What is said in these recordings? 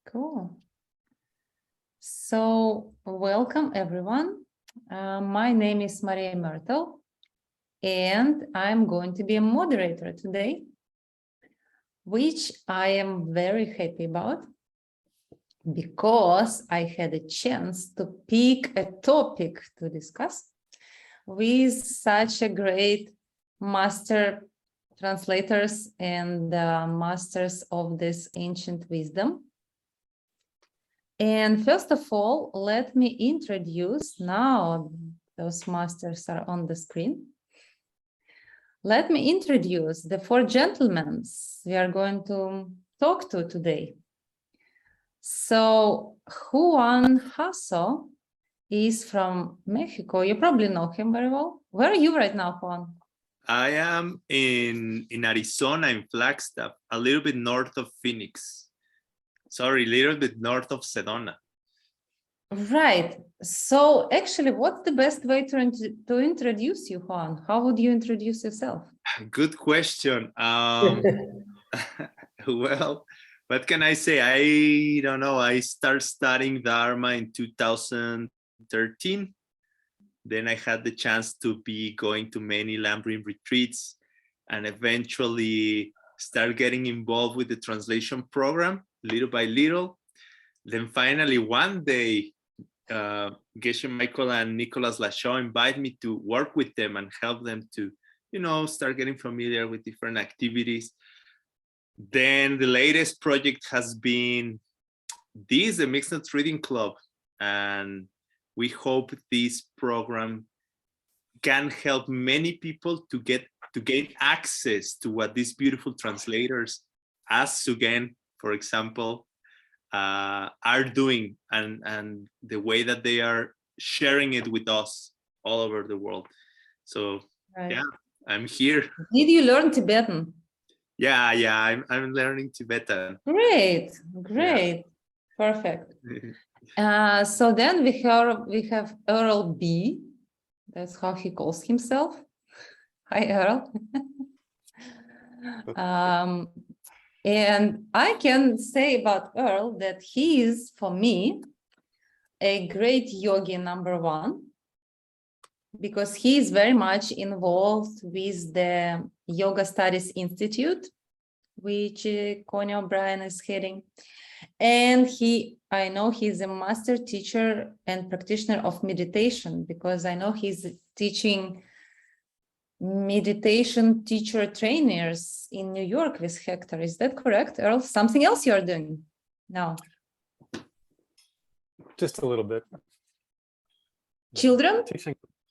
Cool. So welcome everyone. My name is Maria Myrtle, and I'm going to be a moderator today, which I am very happy about because I had a chance to pick a topic to discuss with such a great master translators and masters of this ancient wisdom. And first of all, let me introduce, now those masters are on the screen. Let me introduce the four gentlemen we are going to talk to today. So Juan Hasso is from Mexico. You probably know him very well. Where are you right now, Juan? I am in Arizona, in Flagstaff, a little bit north of Phoenix. Sorry, a little bit north of Sedona. Right. So actually, what's the best way to introduce you, Juan? How would you introduce yourself? Good question. Well, what can I say? I don't know. I started studying Dharma in 2013. Then I had the chance to be going to many Lambrian retreats and eventually start getting involved with the translation program little by little. Then finally one day, Geshe Michael and Nicholas Lachaud invited me to work with them and help them to, start getting familiar with different activities. Then the latest project has been the Mixed Notes Reading Club. And we hope this program can help many people to gain access to what these beautiful translators, as Sugen, for example, are doing and the way that they are sharing it with us all over the world. So right. Yeah, I'm here. Did you learn Tibetan? Yeah, I'm learning Tibetan. Great, yeah. Perfect. So then we have Earl B. That's how he calls himself. Hi, Earl. And I can say about Earl that he is, for me, a great yogi #1, because he is very much involved with the Yoga Studies Institute, which Connie O'Brien is heading. And I know he's a master teacher and practitioner of meditation, because I know he's teaching meditation teacher trainers in New York with Hector. Is that correct, Earl? Something else you're doing now? Just a little bit. Children?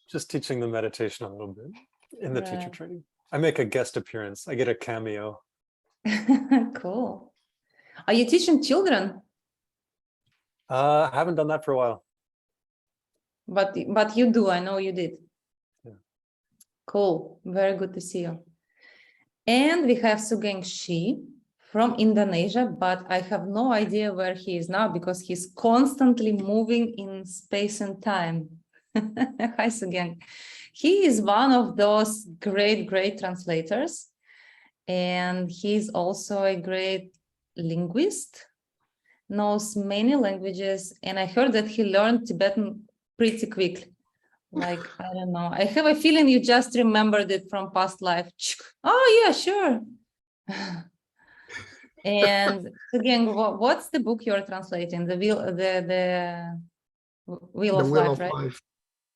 Just teaching the meditation a little bit in the teacher training. I make a guest appearance. I get a cameo. Cool. Are you teaching children? I haven't done that for a while. But you do. I know you did. Yeah. Cool. Very good to see you. And we have Sugeng Shi from Indonesia, but I have no idea where he is now because he's constantly moving in space and time. Hi, Sugeng. He is one of those great translators. And he's also a great linguist, knows many languages. And I heard that he learned Tibetan pretty quickly. Like, I don't know. I have a feeling you just remembered it from past life. Oh, yeah, sure. And again, what's the book you're translating? The Wheel of Life, right? Life.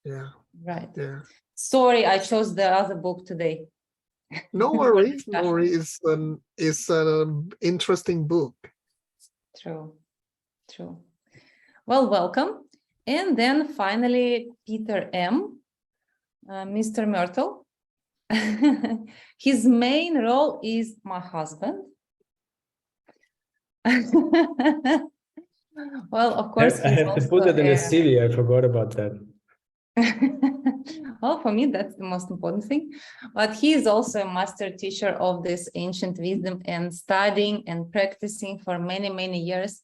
Yeah. Right. Yeah. Sorry, I chose the other book today. No worries. No worries. It's an interesting book. True. Well, welcome. And then finally, Peter M., Mr. Myrtle. His main role is my husband. Well, of course, I have to put that in the CV. I forgot about that. Well, for me, that's the most important thing. But he is also a master teacher of this ancient wisdom and studying and practicing for many years.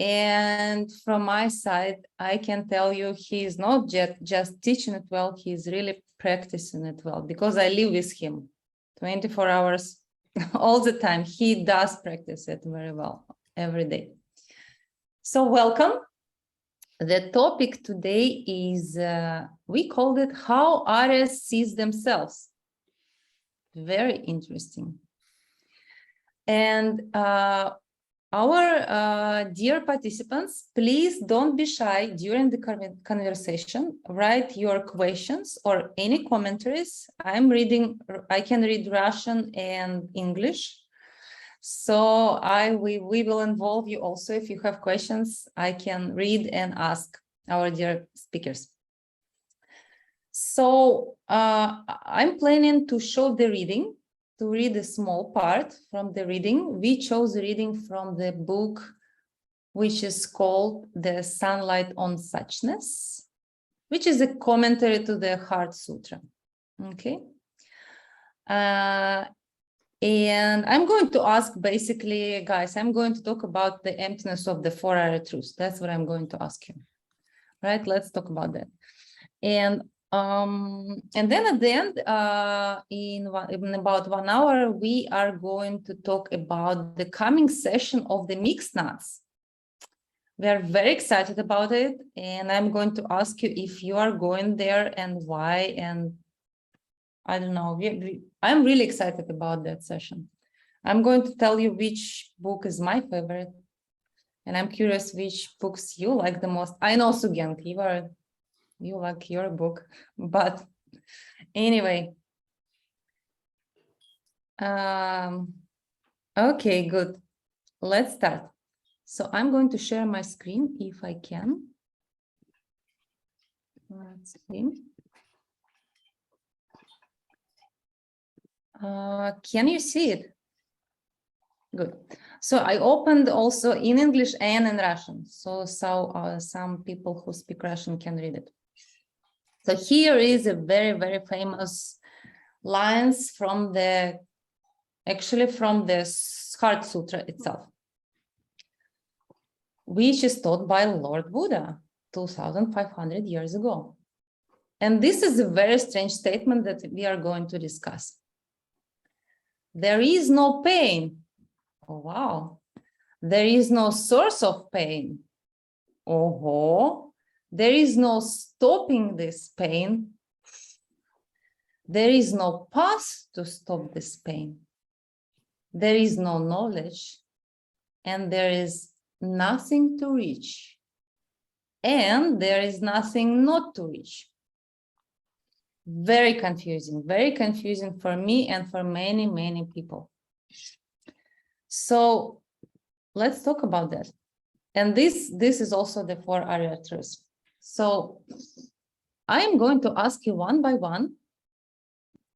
And from my side, I can tell you he is not just teaching it well, he's really practicing it well, because I live with him 24 hours all the time. He does practice it very well every day. So welcome. The topic today is, we called it How Artists Sees Themselves. Very interesting. And our dear participants, please don't be shy during the conversation. Write your questions or any commentaries. I can read Russian and English. So we will involve you also. If you have questions, I can read and ask our dear speakers. So I'm planning to show the reading, to read a small part from the reading. We chose reading from the book, which is called The Sunlight on Suchness, which is a commentary to the Heart Sutra. Okay. And I'm going to ask, basically, guys, I'm going to talk about the emptiness of the four area truths. That's what I'm going to ask you. Right? Let's talk about that. And then at the end, in about 1 hour, we are going to talk about the coming session of the mixed nuts. We are very excited about it. And I'm going to ask you if you are going there and why. And I don't know. I'm really excited about that session. I'm going to tell you which book is my favorite. And I'm curious which books you like the most. I know, Sugenk, you like your book. But anyway. Okay, good. Let's start. So I'm going to share my screen if I can. Let's see. Can you see it? Good. So I opened also in English and in Russian. So some people who speak Russian can read it. So here is a very, very famous lines from the Heart Sutra itself, which is taught by Lord Buddha 2,500 years ago. And this is a very strange statement that we are going to discuss. There is no pain. Oh, wow. There is no source of pain. Oh, there is no stopping this pain. There is no path to stop this pain. There is no knowledge, and there is nothing to reach. And there is nothing not to reach. Very confusing for me and for many, many people. So let's talk about that. And this is also the four area truths. So I'm going to ask you one by one,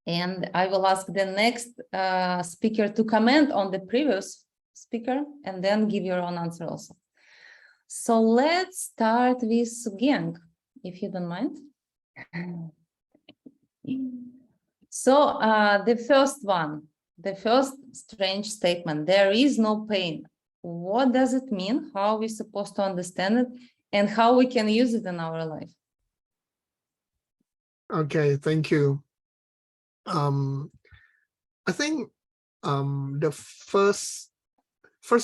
and I will ask the next speaker to comment on the previous speaker and then give your own answer also. So let's start with Sugenk, if you don't mind. So the first strange statement, there is no pain. What does it mean? How are we supposed to understand it and how we can use it in our life? Okay, thank you. I think the first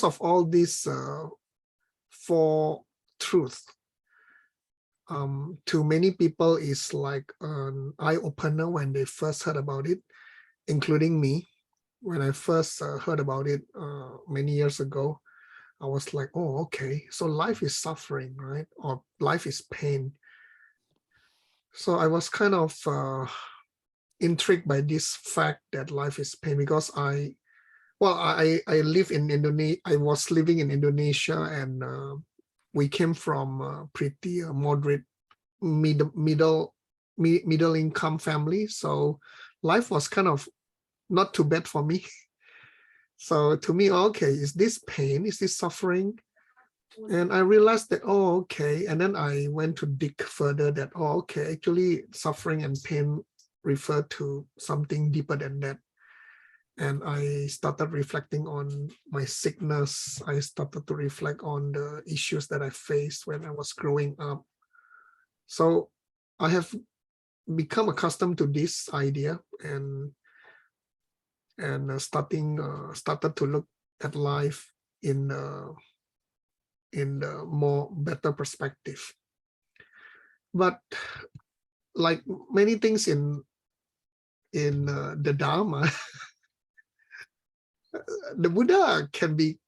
of all, these four truths to many people is like an eye-opener when they first heard about it, including me. When I first heard about it many years ago, I was like, oh, okay, so life is suffering, right? Or life is pain. So I was kind of intrigued by this fact that life is pain, because I live in Indonesia. I was living in Indonesia, and we came from pretty moderate middle income family. So life was kind of not too bad for me. So to me, okay, is this pain? Is this suffering? And I realized that, oh, okay. And then I went to dig further that, oh, okay, actually suffering and pain refer to something deeper than that. And I started reflecting on my sickness. I started to reflect on the issues that I faced when I was growing up. So I have become accustomed to this idea and started to look at life in in the more better perspective. But like many things in the Dharma, the Buddha can be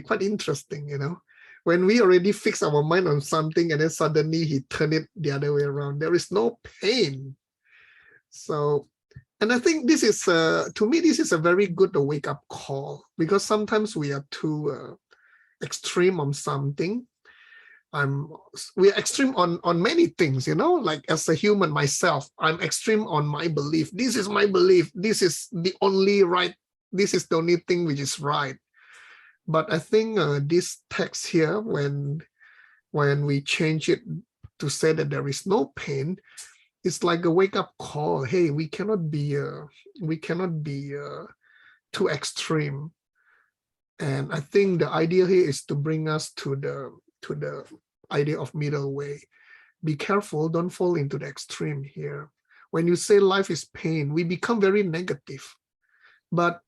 quite interesting, you know. When we already fix our mind on something and then suddenly he turn it the other way around, there is no pain. So, and I think this is, to me, this is a very good wake-up call, because sometimes we are too extreme on something. We are extreme on many things, you know, like as a human myself, I'm extreme on my belief. This is my belief. This is the only right. This is the only thing which is right. But I think this text here, when we change it to say that there is no pain, it's like a wake-up call. Hey, we cannot be too extreme. And I think the idea here is to bring us to the idea of middle way. Be careful, don't fall into the extreme here. When you say life is pain, we become very negative. But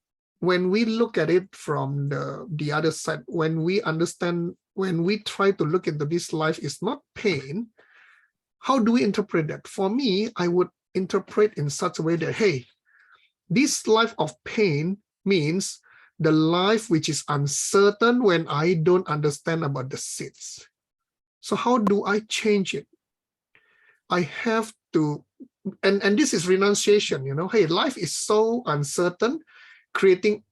when we look at it from the other side, when we understand, when we try to look into this life is not pain, how do we interpret that? For me, I would interpret in such a way that, hey, this life of pain means the life which is uncertain when I don't understand about the seeds. So how do I change it? I have to, and this is renunciation, you know, hey, life is so uncertain, creating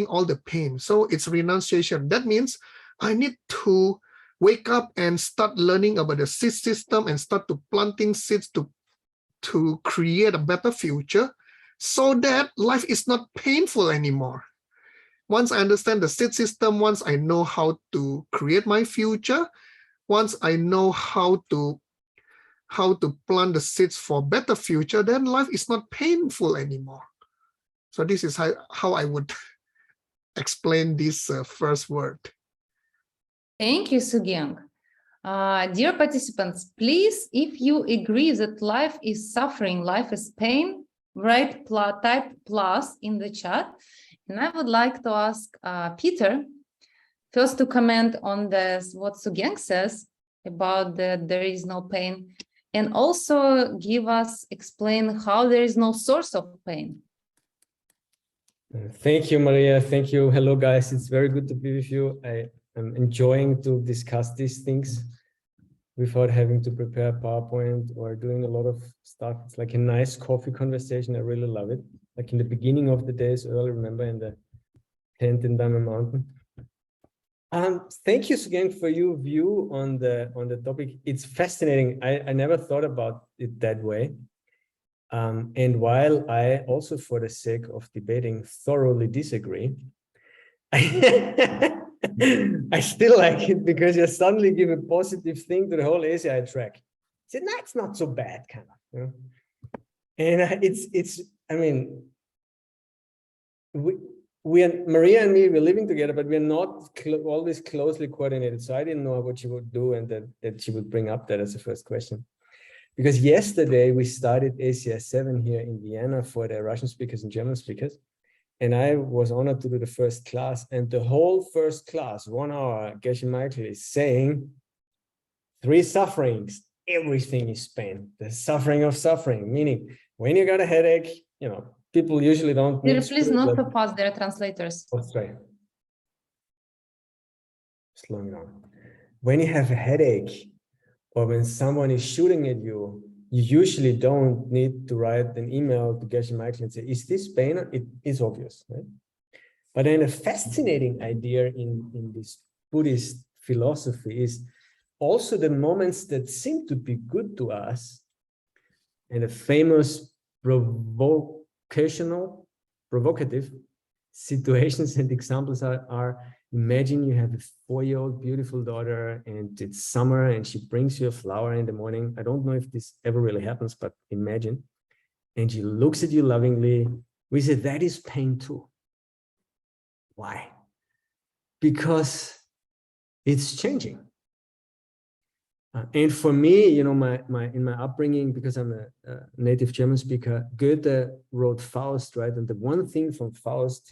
all the pain. So it's renunciation. That means I need to wake up and start learning about the seed system and start to planting seeds to create a better future, so that life is not painful anymore. Once I understand the seed system, once I know how to create my future, once I know how to plant the seeds for better future, then life is not painful anymore. So this is how I would explain this first word. Thank you, Sugyang. Dear participants, please, if you agree that life is suffering, life is pain, write type plus in the chat. And I would like to ask Peter first to comment on this, what Sugyang says about that there is no pain, and also explain how there is no source of pain. Thank you, Maria. Thank you. Hello, guys. It's very good to be with you. I am enjoying to discuss these things without having to prepare PowerPoint or doing a lot of stuff. It's like a nice coffee conversation. I really love it. Like in the beginning of the days, early, remember, in the tent in Diamond Mountain. Thank you again for your view on the topic. It's fascinating. I never thought about it that way. And while I also, for the sake of debating, thoroughly disagree, I still like it because you suddenly give a positive thing to the whole ACI track. So that's not so bad, kind of. You know? And I mean, Maria and me, we're living together, but we're not always closely coordinated. So I didn't know what she would do, and that she would bring up that as the first question. Because yesterday we started ACI 7 here in Vienna for the Russian speakers and German speakers. And I was honored to do the first class. And the whole first class, 1 hour, Geshe Michael is saying 3 sufferings. Everything is pain. The suffering of suffering, meaning when you got a headache, you know, people usually don't. Please not so fast, there are translators. That's right. Slowing down. When you have a headache, or when someone is shooting at you, you usually don't need to write an email to Geshe Michael and say, is this pain? It is obvious, right? But then a fascinating idea in this Buddhist philosophy is also the moments that seem to be good to us, and the famous provocative situations and examples are imagine you have a 4-year-old beautiful daughter and it's summer and she brings you a flower in the morning. I don't know if this ever really happens, but imagine. And she looks at you lovingly. We say that is pain too. Why? Because it's changing. And for me, you know, in my upbringing, because I'm a native German speaker, Goethe wrote Faust, right? And the one thing from Faust,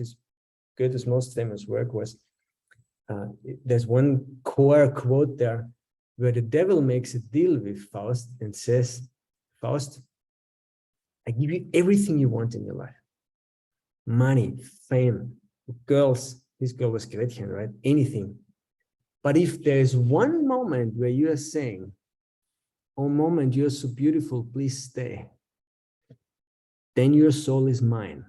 Goethe's most famous work was, there's one core quote there, where the devil makes a deal with Faust and says, Faust, I give you everything you want in your life. Money, fame, girls. This girl was Gretchen, right? Anything. But if there's one moment where you are saying, oh moment, you're so beautiful, please stay, then your soul is mine.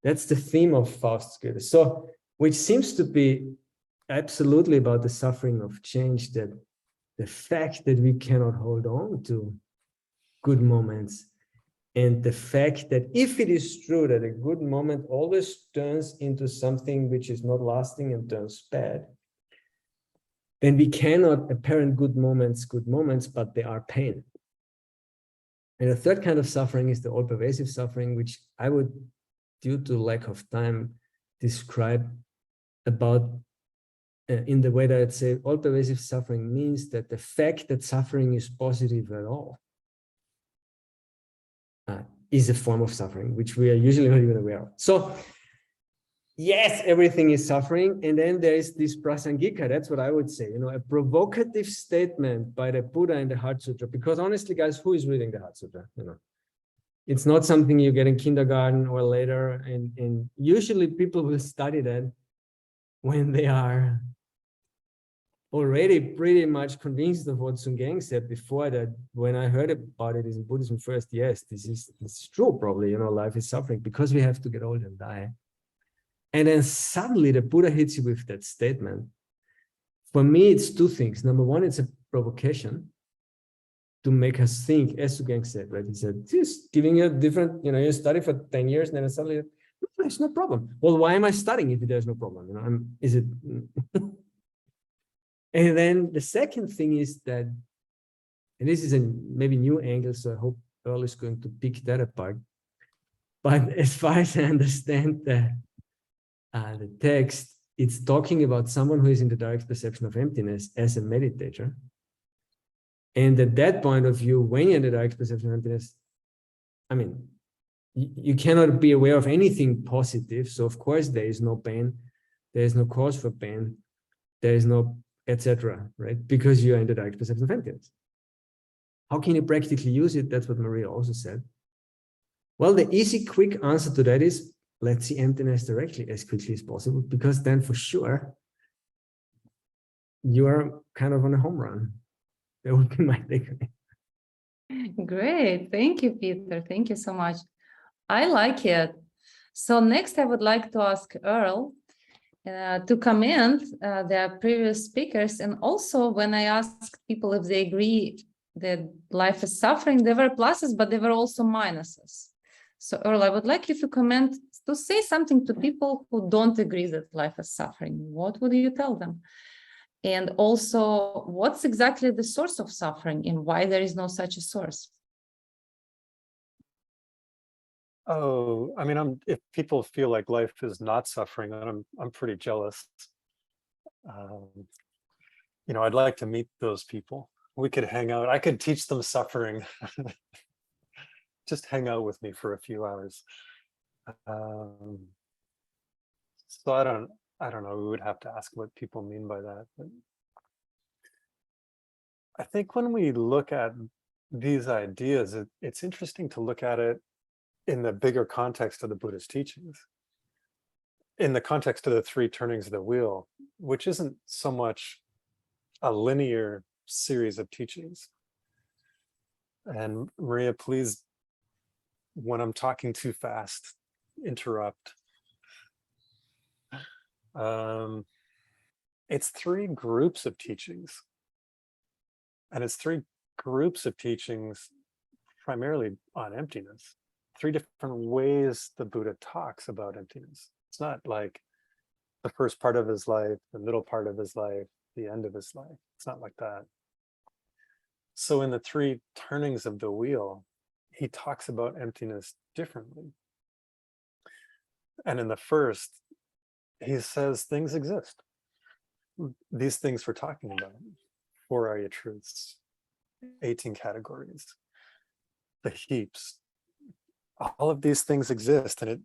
That's the theme of Faust's Goethe. So, which seems to be absolutely about the suffering of change, that the fact that we cannot hold on to good moments, and the fact that if it is true that a good moment always turns into something which is not lasting and turns bad, then we cannot apparent good moments, but they are pain. And the third kind of suffering is the all-pervasive suffering, which I would, due to lack of time, describe about in the way that I'd say all-pervasive suffering means that the fact that suffering is positive at all is a form of suffering, which we are usually not even aware of. So yes, everything is suffering. And then there is this prasangika, that's what I would say, you know, a provocative statement by the Buddha in the Heart Sutra. Because honestly, guys, who is reading the Heart Sutra? You know, it's not something you get in kindergarten or later. And usually people will study that when they are already pretty much convinced of what Sun Gang said before, that when I heard about it in Buddhism first, yes, this is true, probably, you know, life is suffering because we have to get old and die. And then suddenly the Buddha hits you with that statement. For me, it's two things. Number one, it's a provocation to make us think, as Sun Gang said, right? He said, just giving you a different, you know, you study for 10 years and then suddenly, there's no problem. Well, why am I studying if there's no problem? You know, is it... And then the second thing is that, and this is a maybe new angle, so I hope Earl is going to pick that apart. But as far as I understand the text, it's talking about someone who is in the direct perception of emptiness as a meditator. And at that point of view, when you're in the direct perception of emptiness, I mean, you cannot be aware of anything positive. So of course there is no pain, there is no cause for pain, there is no etc., right? Because you are in the direct perception of emptiness. How can you practically use it? That's what Maria also said. Well, the easy, quick answer to that is, let's see emptiness directly as quickly as possible, because then for sure, you are kind of on a home run. That would be my takeaway. Great. Thank you, Peter. Thank you so much. I like it. So next, I would like to ask Earl to comment the previous speakers. And also when I asked people if they agree that life is suffering, there were pluses, but there were also minuses. So Earl, I would like you to comment, to say something to people who don't agree that life is suffering. What would you tell them? And also, what's exactly the source of suffering and why there is no such a source? Oh, I mean, if people feel like life is not suffering, then I'm pretty jealous. You know, I'd like to meet those people. We could hang out. I could teach them suffering. Just hang out with me for a few hours. So I don't know. We would have to ask what people mean by that. But I think when we look at these ideas, it's interesting to look at it in the bigger context of the Buddhist teachings, in the context of the three turnings of the wheel, which isn't so much a linear series of teachings. And Maria, please, when I'm talking too fast, interrupt. It's three groups of teachings. And it's three groups of teachings primarily on emptiness. Three different ways the Buddha talks about emptiness. It's not like the first part of his life, the middle part of his life, the end of his life. It's not like that. So in the three turnings of the wheel, he talks about emptiness differently. And in the first, he says things exist. These things we're talking about, 4 Arya truths, 18 categories, the heaps, all of these things exist, and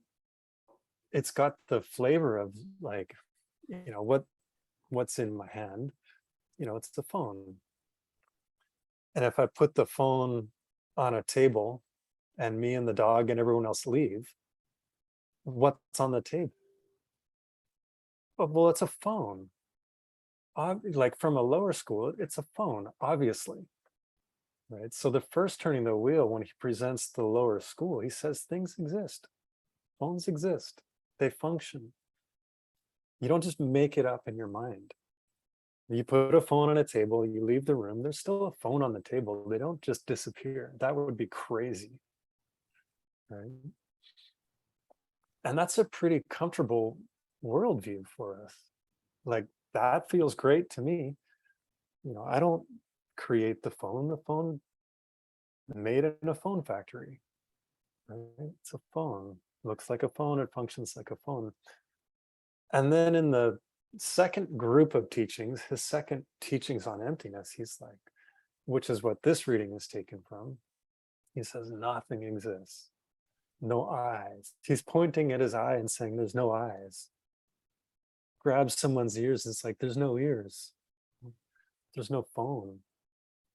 it's got the flavor of, like, you know, what's in my hand? It's the phone. And if I put the phone on a table and me and the dog and everyone else leave, what's on the table? Oh, well, it's a phone. Like from a lower school, it's a phone, obviously. Right. So the first turning the wheel, when he presents the lower school, he says things exist. Phones exist. They function. You don't just make it up in your mind. You put a phone on a table, you leave the room, there's still a phone on the table. They don't just disappear. That would be crazy. Right. And that's a pretty comfortable worldview for us. Like, that feels great to me. I don't create the phone. The phone made in a phone factory. Right? It's a phone. Looks like a phone. It functions like a phone. And then in the second group of teachings, his second teachings on emptiness, he's like, which is what this reading is taken from. He says, nothing exists. No eyes. He's pointing at his eye and saying, there's no eyes. Grabs someone's ears. It's like, there's no ears. There's no phone.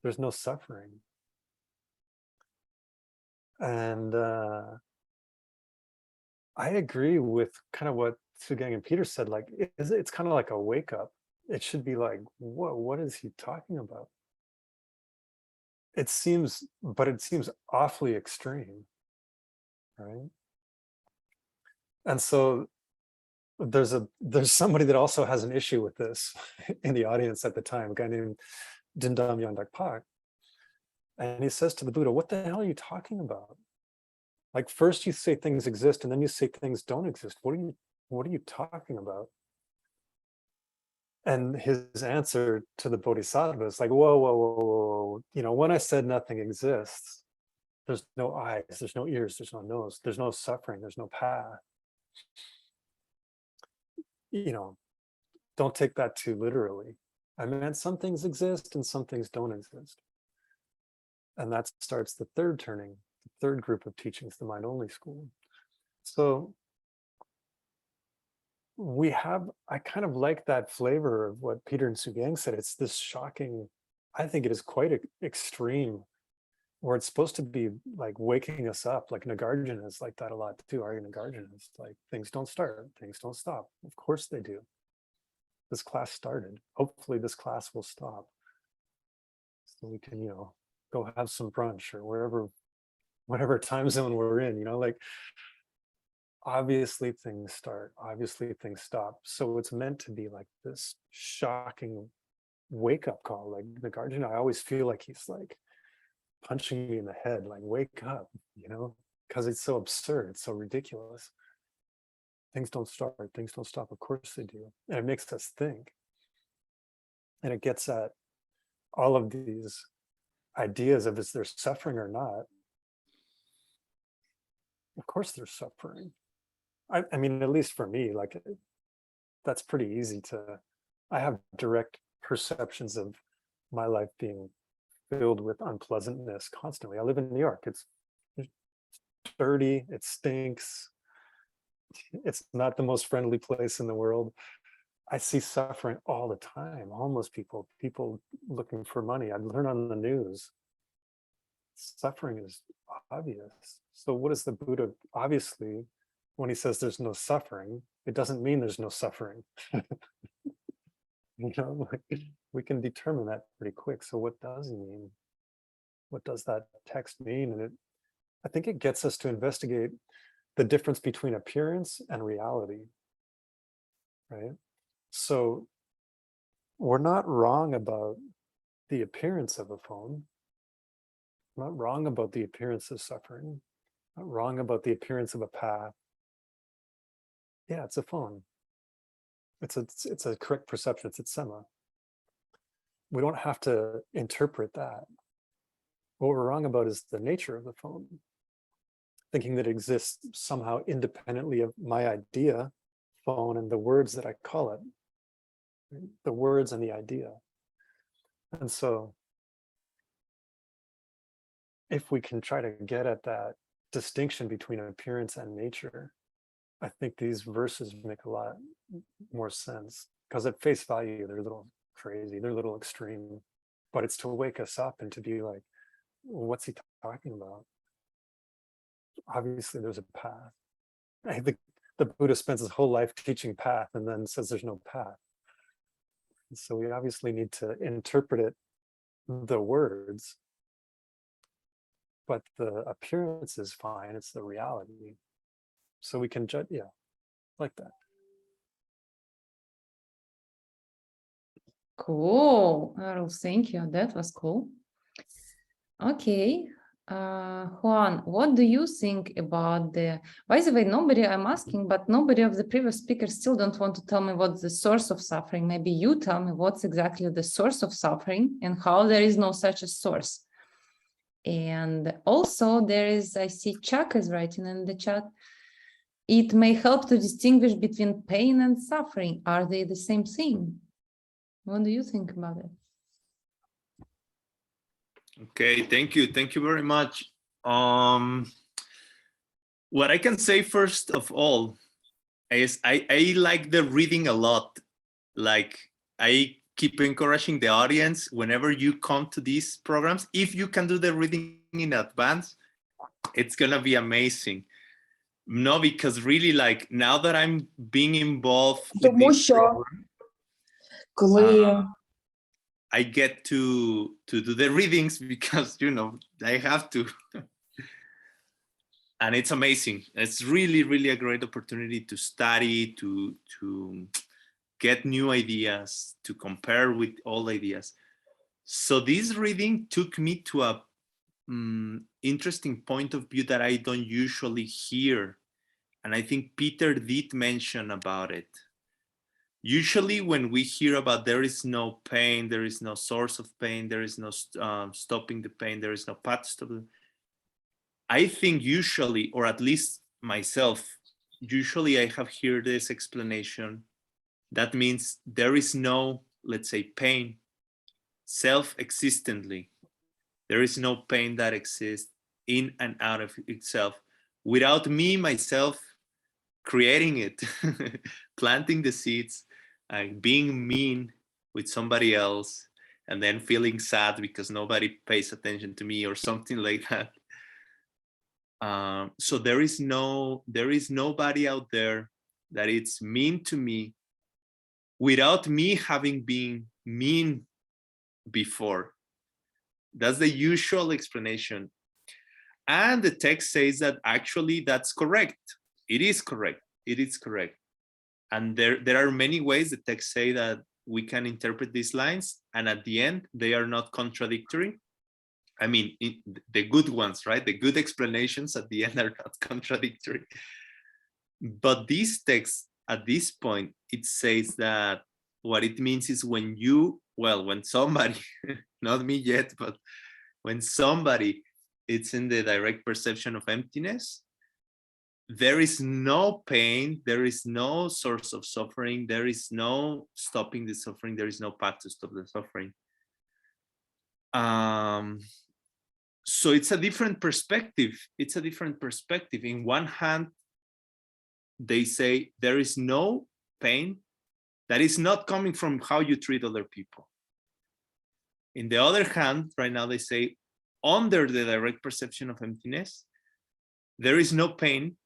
There's no suffering. And I agree with kind of what Sugang and Peter said. Like, it's kind of like a wake up. It should be like, whoa, what is he talking about? It seems awfully extreme, right? And so there's somebody that also has an issue with this in the audience at the time, a guy named Dindam Yandakpak. And he says to the Buddha, what the hell are you talking about? Like, first you say things exist and then you say things don't exist. What are you talking about? And his answer to the Bodhisattva is like, whoa, whoa, whoa, whoa, whoa. When I said nothing exists, there's no eyes, there's no ears, there's no nose, there's no suffering, there's no path. Don't take that too literally. I meant some things exist and some things don't exist. And that starts the third turning, the third group of teachings, the mind-only school. So I kind of like that flavor of what Peter and Sugang said. It's this shocking, I think it is quite extreme, where it's supposed to be like waking us up. Like Nagarjuna is like that a lot too. Arya Nagarjuna is like, things don't start, things don't stop. Of course they do. This class started. Hopefully this class will stop. So we can, go have some brunch or whatever time zone we're in, like, obviously things start, obviously things stop. So it's meant to be like this shocking wake up call. Like Nagarjuna, I always feel like he's like punching me in the head, like, wake up, because it's so absurd, it's so ridiculous. Things don't start, things don't stop. Of course they do. And it makes us think. And it gets at all of these ideas of, is there suffering or not? Of course there's suffering. I mean, at least for me, like, that's pretty easy I have direct perceptions of my life being filled with unpleasantness constantly. I live in New York. It's dirty, it stinks. It's not the most friendly place in the world. I see suffering all the time. Homeless people looking for money. I learn on the news. Suffering is obvious. So what is the Buddha? Obviously, when he says there's no suffering, it doesn't mean there's no suffering. We can determine that pretty quick. So what does he mean? What does that text mean? And I think it gets us to investigate the difference between appearance and reality, right? So we're not wrong about the appearance of a phone. We're not wrong about the appearance of suffering. Not wrong about the appearance of a path. Yeah, it's a phone. It's a correct perception. It's a sema. We don't have to interpret that. What we're wrong about is the nature of the phone. Thinking that it exists somehow independently of my idea, phone, and the words that I call it. The words and the idea. And so if we can try to get at that distinction between appearance and nature, I think these verses make a lot more sense, because at face value, they're a little crazy, they're a little extreme, but it's to wake us up and to be like, what's he talking about? Obviously, there's a path. I think the Buddha spends his whole life teaching path and then says there's no path. And so we obviously need to interpret it, the words, but the appearance is fine. It's the reality. So we can judge, yeah, like that. Cool, Errol, thank you. That was cool. Okay, Juan, what do you think about the, by the way, nobody, I'm asking, but nobody of the previous speakers still don't want to tell me what's the source of suffering. Maybe you tell me what's exactly the source of suffering and how there is no such a source. And also there is, I see Chuck is writing in the chat, it may help to distinguish between pain and suffering. Are they the same thing? What do you think about it? Okay, thank you very much. What I can say first of all is I like the reading a lot. Like, I keep encouraging the audience, whenever you come to these programs, if you can do the reading in advance, it's gonna be amazing. No, because really, like, now that I'm being involved with Тому this що program, коли I get to do the readings because, you know, I have to. And it's amazing. It's really, really a great opportunity to study, to get new ideas, to compare with old ideas. So this reading took me to a interesting point of view that I don't usually hear. And I think Peter did mention about it. Usually when we hear about there is no pain, there is no source of pain, there is no stopping the pain, there is no path to stop it. I think usually, or at least myself, usually I have heard this explanation. That means there is no, let's say, pain self-existently. There is no pain that exists in and out of itself without me, myself, creating it, planting the seeds, being mean with somebody else, and then feeling sad because nobody pays attention to me or something like that. So there is nobody out there that it's mean to me without me having been mean before. That's the usual explanation. And the text says that actually that's correct. It is correct. It is correct. And there are many ways the text say that we can interpret these lines, and at the end, they are not contradictory. I mean, the good ones, right? The good explanations at the end are not contradictory. But this text, at this point, it says that what it means is when somebody, not me yet, but when somebody is in the direct perception of emptiness, there is no pain, there is no source of suffering, there is no stopping the suffering, there is no path to stop the suffering. So it's a different perspective. It's a different perspective. In one hand, they say there is no pain that is not coming from how you treat other people. In the other hand, right now they say, under the direct perception of emptiness, there is no pain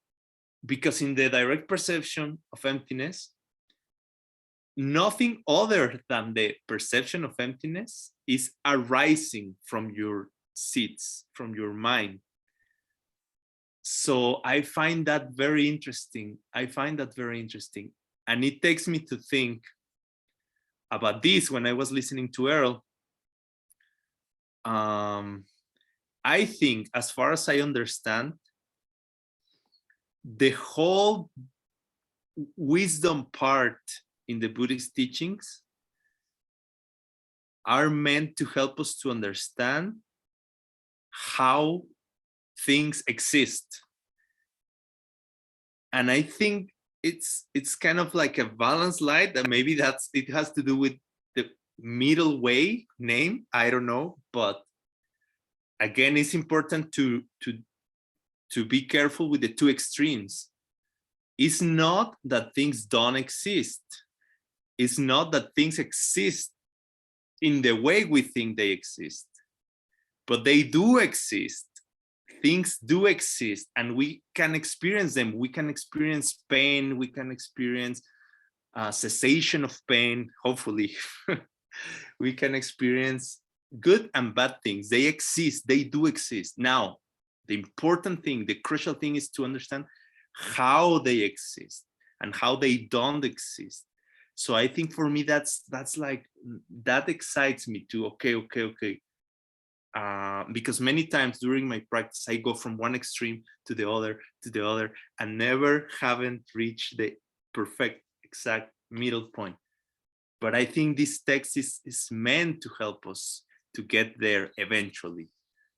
because in the direct perception of emptiness, nothing other than the perception of emptiness is arising from your seats, from your mind. So I find that very interesting. I find that very interesting. And it takes me to think about this when I was listening to Errol. I think, as far as I understand, the whole wisdom part in the Buddhist teachings are meant to help us to understand how things exist. And I think it's kind of like a balanced light, that maybe it has to do with the middle way name, I don't know, but again, it's important to be careful with the two extremes. It's not that things don't exist. is not that things exist in the way we think they exist, but they do exist. Things do exist, and we can experience them. We can experience pain. We can experience cessation of pain, hopefully. We can experience good and bad things. They exist. They do exist. Now, the important thing, the crucial thing is to understand how they exist and how they don't exist. So I think for me, that's like, that excites me to, okay. Because many times during my practice, I go from one extreme to the other, and never haven't reached the perfect, exact middle point. But I think this text is meant to help us to get there eventually.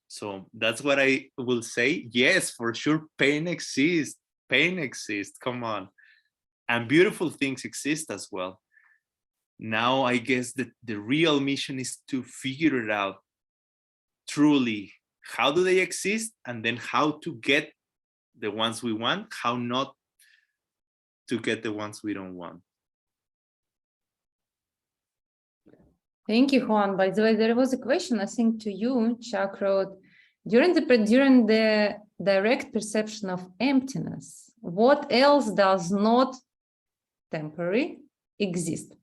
So that's what I will say. Yes, for sure, pain exists. Pain exists, come on. And beautiful things exist as well. Now, I guess that the real mission is to figure it out truly. How do they exist? And then how to get the ones we want, how not to get the ones we don't want. Thank you, Juan. By the way, there was a question, I think, to you. Chuck wrote, during the direct perception of emptiness, what else does not temporary exist?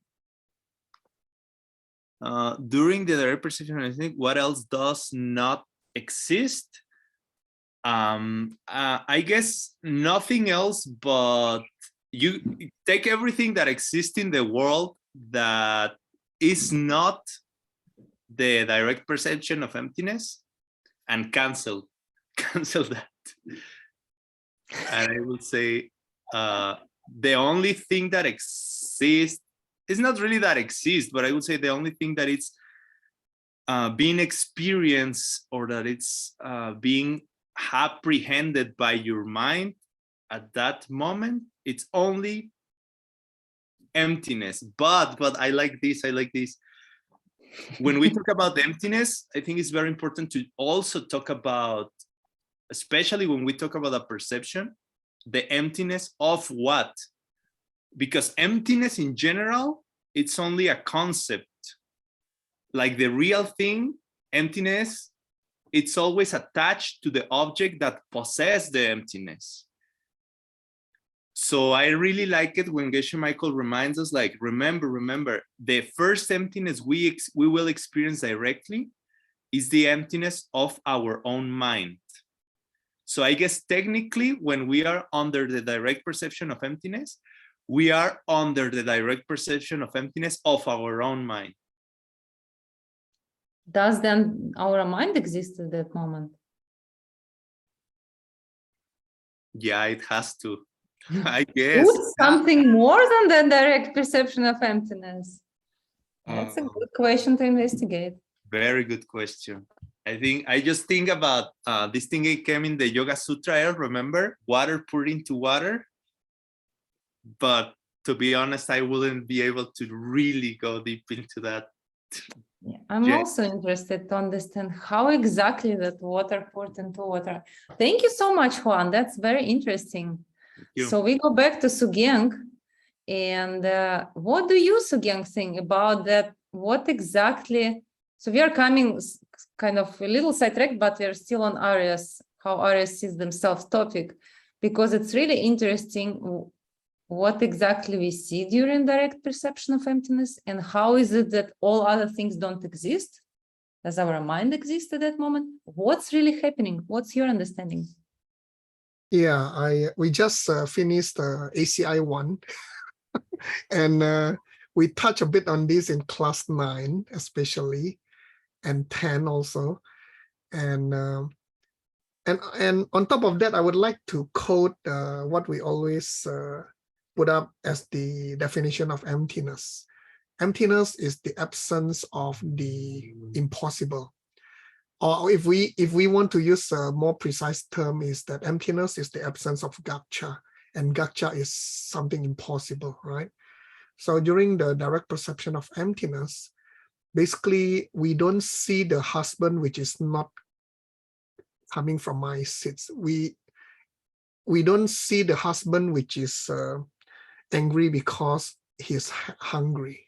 During the direct perception, I think what else does not exist? I guess nothing else, but you take everything that exists in the world that is not the direct perception of emptiness and cancel that. And I will say the only thing that exists is not really that exists, but I would say the only thing that it's being experienced, or that it's being apprehended by your mind at that moment, it's only emptiness. But I like this. When we talk about emptiness, I think it's very important to also talk about, especially when we talk about a perception, the emptiness of what? Because emptiness in general, it's only a concept. Like the real thing, emptiness, it's always attached to the object that possesses the emptiness. So I really like it when Geshe Michael reminds us, like, remember, the first emptiness we will experience directly is the emptiness of our own mind. So I guess technically, when we are under the direct perception of emptiness, we are under the direct perception of emptiness of our own mind. Does then our mind exist at that moment? Yeah, it has to. I guess. Would something more than the direct perception of emptiness? That's a good question to investigate. Very good question. I just think about this thing. It came in the Yoga Sutra, remember? Water poured into water. But to be honest, I wouldn't be able to really go deep into that. Yeah, I'm also interested to understand how exactly that water poured into water. Thank you so much, Juan. That's very interesting. So we go back to Sugyeng. And what do you, Sugyeng, think about that? What exactly? So we are coming kind of a little sidetracked, but we're still on Aryas, how Aryas sees themselves topic, because it's really interesting what exactly we see during direct perception of emptiness, and how is it that all other things don't exist? Does our mind exist at that moment? What's really happening? What's your understanding? Yeah, we just finished ACI 1 and we touch a bit on this in class 9 especially, and 10 also, and on top of that, I would like to quote what we always put up as the definition of emptiness. Emptiness is the absence of the impossible. Or if we want to use a more precise term, is that emptiness is the absence of gacha, and gacha is something impossible, right? So during the direct perception of emptiness, basically we don't see the husband which is not coming from my seeds. We don't see the husband which is angry because he's hungry.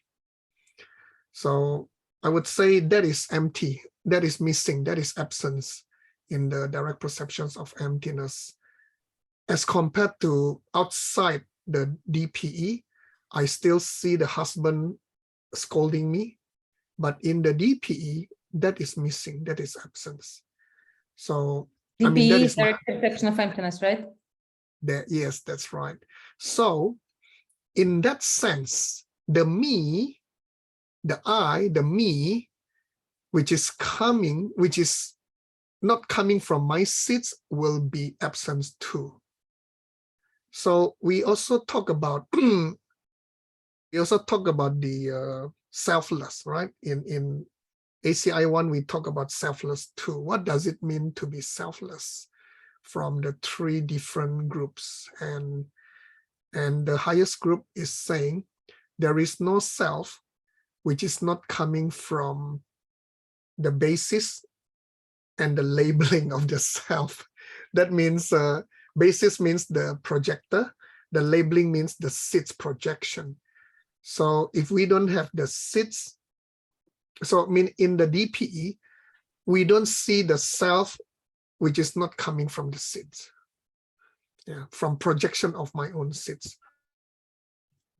So I would say that is empty, that is missing, that is absence in the direct perceptions of emptiness. As compared to outside the DPE, I still see the husband scolding me, but in the DPE, that is missing, that is absence. So, I mean, that DPE is is direct perception of emptiness, right? yes, that's right. So, in that sense, the me, the I, the me, which is coming, which is not coming from my seeds, will be absence too. So we also talk about the selfless, right? In ACI 1, we talk about selfless too. What does it mean to be selfless from the 3 different groups? And the highest group is saying there is no self which is not coming from the basis and the labeling of the self. That means basis means the projector, the labeling means the seeds projection. So if we don't have the seeds, so I mean in the DPE, we don't see the self which is not coming from the seeds, from projection of my own seeds.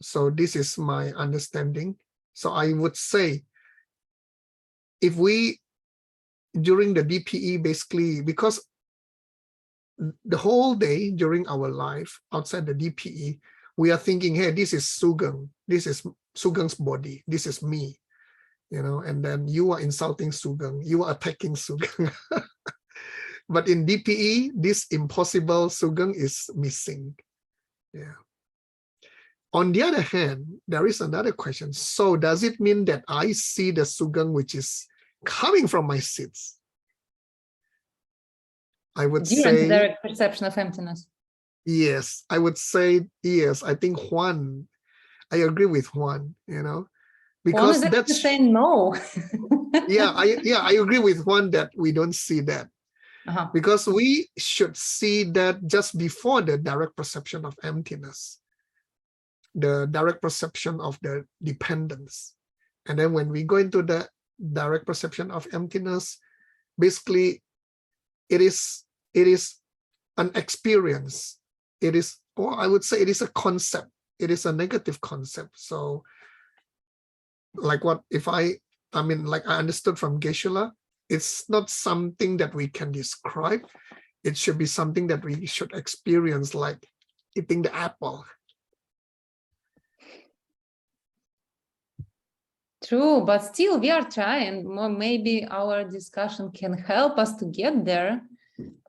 So this is my understanding. So I would say, if we, during the DPE, basically, because the whole day during our life outside the DPE, we are thinking, hey, this is Sugeng, this is Sugeng's body, this is me, and then you are insulting Sugeng, you are attacking Sugeng. But in DPE, this impossible Sugeng is missing. On the other hand, there is another question. So does it mean that I see the Sugeng which is coming from my seeds? I would say direct perception of emptiness. Yes, I would say yes. I think Juan, I agree with Juan, because Juan is that's saying no. I agree with Juan that we don't see that. Because we should see that just before the direct perception of emptiness, the direct perception of the dependence. And then when we go into the direct perception of emptiness, basically it is an experience. It is, or I would say it is a concept. It is a negative concept. So like what if I mean, like I understood from Geshe-la, it's not something that we can describe. It should be something that we should experience, like eating the apple. True, but still we are trying. Maybe our discussion can help us to get there.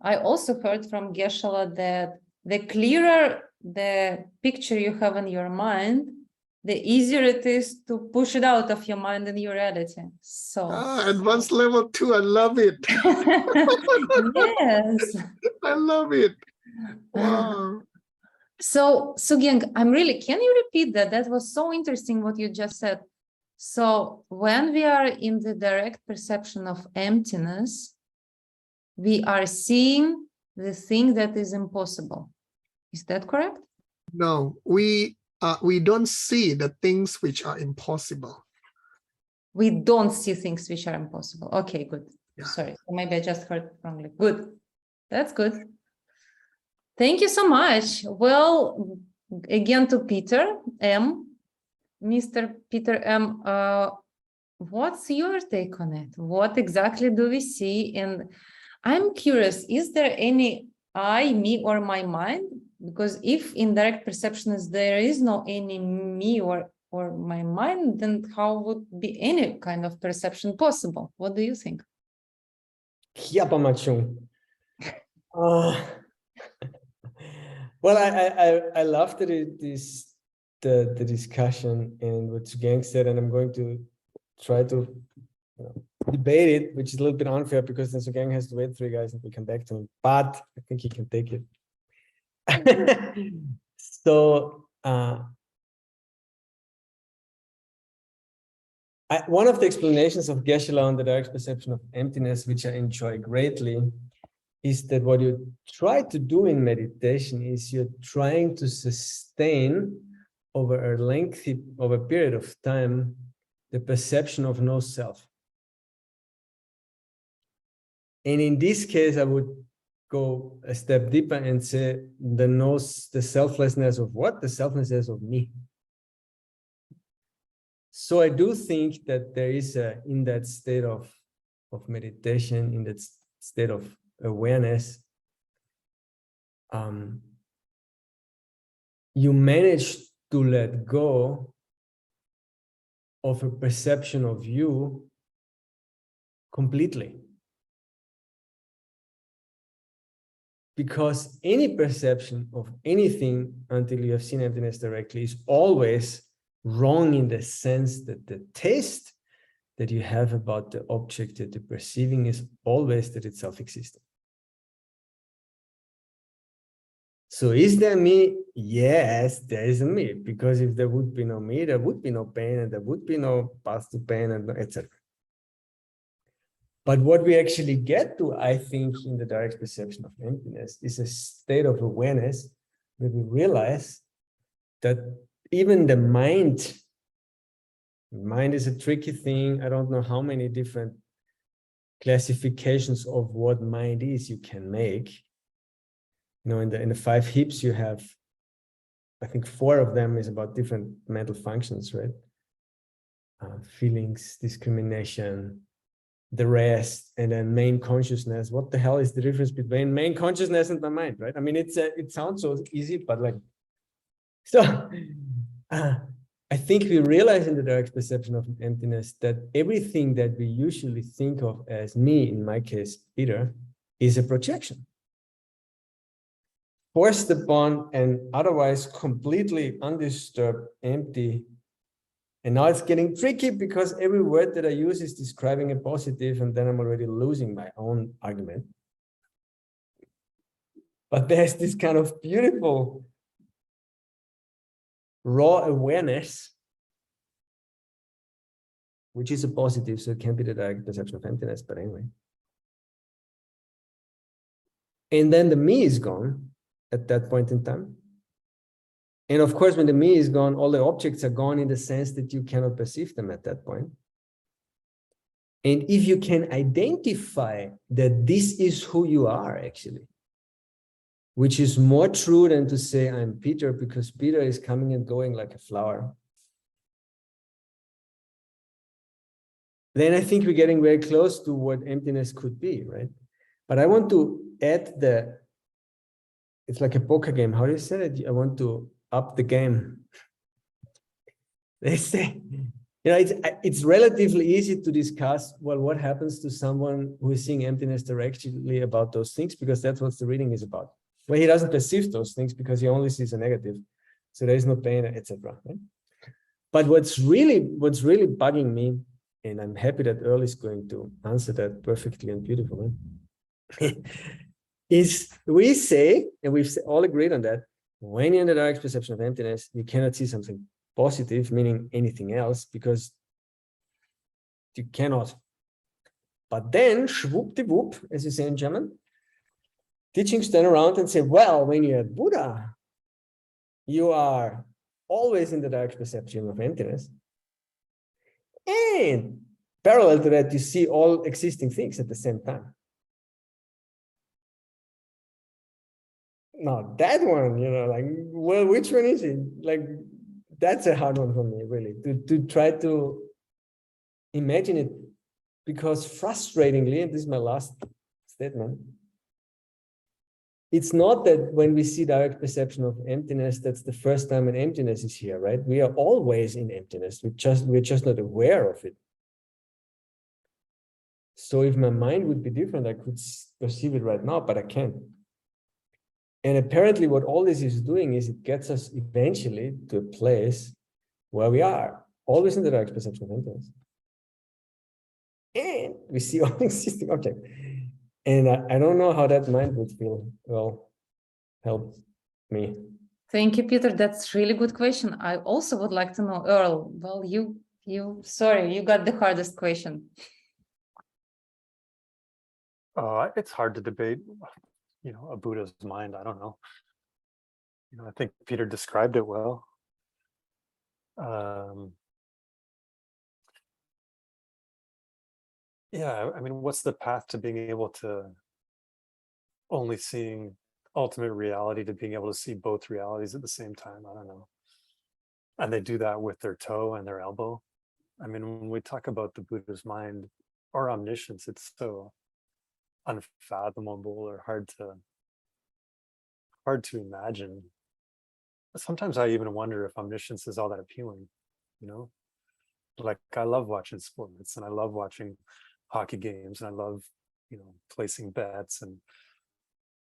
I also heard from Geshe-la that the clearer the picture you have in your mind, the easier it is to push it out of your mind in your reality. So advanced level 2, I love it. Yes, I love it. Wow. So Sugeng, can you repeat that? That was so interesting what you just said. So when we are in the direct perception of emptiness, we are seeing the thing that is impossible. Is that correct? No, we don't see the things which are impossible. We don't see things which are impossible. Okay, good. Yeah. Sorry, maybe I just heard wrongly. Good. That's good. Thank you so much. Well, again to Peter M. Mr. Peter M., what's your take on it? What exactly do we see? And I'm curious, is there any I, me, or my mind? Because if in direct perception there is no any me or my mind, then how would be any kind of perception possible? What do you think? Well, I love the discussion and what Sugeng said, and I'm going to try to debate it, which is a little bit unfair because then Sugeng has to wait 3 guys and we come back to him, but I think he can take it. So one of the explanations of Geshe-la on the direct perception of emptiness, which I enjoy greatly, is that what you try to do in meditation is you're trying to sustain over a period of time, the perception of no self. And in this case, I would go a step deeper and say the selflessness of what? The selflessness of me. So I do think that there is in that state of meditation, in that state of awareness, you manage to let go of a perception of you completely. Because any perception of anything until you have seen emptiness directly is always wrong in the sense that the taste that you have about the object that you're perceiving is always that it's self-existent. So is there me? Yes, there is a me, because if there would be no me, there would be no pain, and there would be no path to pain, and etc. But what we actually get to, I think, in the direct perception of emptiness is a state of awareness where we realize that even the mind is a tricky thing. I don't know how many different classifications of what mind is you can make. You know, in the 5 hips, you have, I think 4 of them is about different mental functions, right? Feelings, discrimination, the rest, and then main consciousness. What the hell is the difference between main consciousness and the mind, right? I mean, it sounds so easy, but like, so I think we realize in the direct perception of emptiness that everything that we usually think of as me, in my case, Peter, is a projection. Forced upon and otherwise completely undisturbed, empty. And now it's getting tricky because every word that I use is describing a positive, and then I'm already losing my own argument. But there's this kind of beautiful raw awareness, which is a positive, so it can't be the direct perception of emptiness, but anyway. And then the me is gone at that point in time. And of course, when the me is gone, all the objects are gone in the sense that you cannot perceive them at that point. And if you can identify that this is who you are actually, which is more true than to say I'm Peter, because Peter is coming and going like a flower, then I think we're getting very close to what emptiness could be, right? But I want to add it's like a poker game. How do you say it? I want to up the game. They say, you know, it's relatively easy to discuss, well, what happens to someone who is seeing emptiness directly about those things, because that's what the reading is about. Well, he doesn't perceive those things because he only sees a negative. So there is no pain, etc. Right? But what's really bugging me, and I'm happy that Earl is going to answer that perfectly and beautifully, is we say, and we've all agreed on that, when you're in the direct perception of emptiness, you cannot see something positive, meaning anything else, because you cannot. But then, schwuppdiwupp, as you say in German, teachings turn around and say, well, when you're Buddha, you are always in the direct perception of emptiness. And parallel to that, you see all existing things at the same time. Now that one, you know, like, well, which one is it? Like, that's a hard one for me, really, to try to imagine it, because frustratingly, and this is my last statement, it's not that when we see direct perception of emptiness, that's the first time an emptiness is here, right? We are always in emptiness. We're just not aware of it. So if my mind would be different, I could perceive it right now, but I can't. And apparently what all this is doing is it gets us eventually to a place where we are always in the direct perception of emptiness. And we see all existing objects. And I don't know how that mind would feel. Well, help me. Thank you, Peter. That's really good question. I also would like to know, Earl, well, sorry, you got the hardest question. It's hard to debate, you know, a Buddha's mind. I don't know. You know, I think Peter described it well. Yeah, I mean, what's the path to being able to only seeing ultimate reality to being able to see both realities at the same time? I don't know. And they do that with their toe and their elbow. I mean, when we talk about the Buddha's mind or omniscience, it's so unfathomable or hard to imagine. Sometimes I even wonder if omniscience is all that appealing, you know? Like, I love watching sports and I love watching hockey games and I love, placing bets. And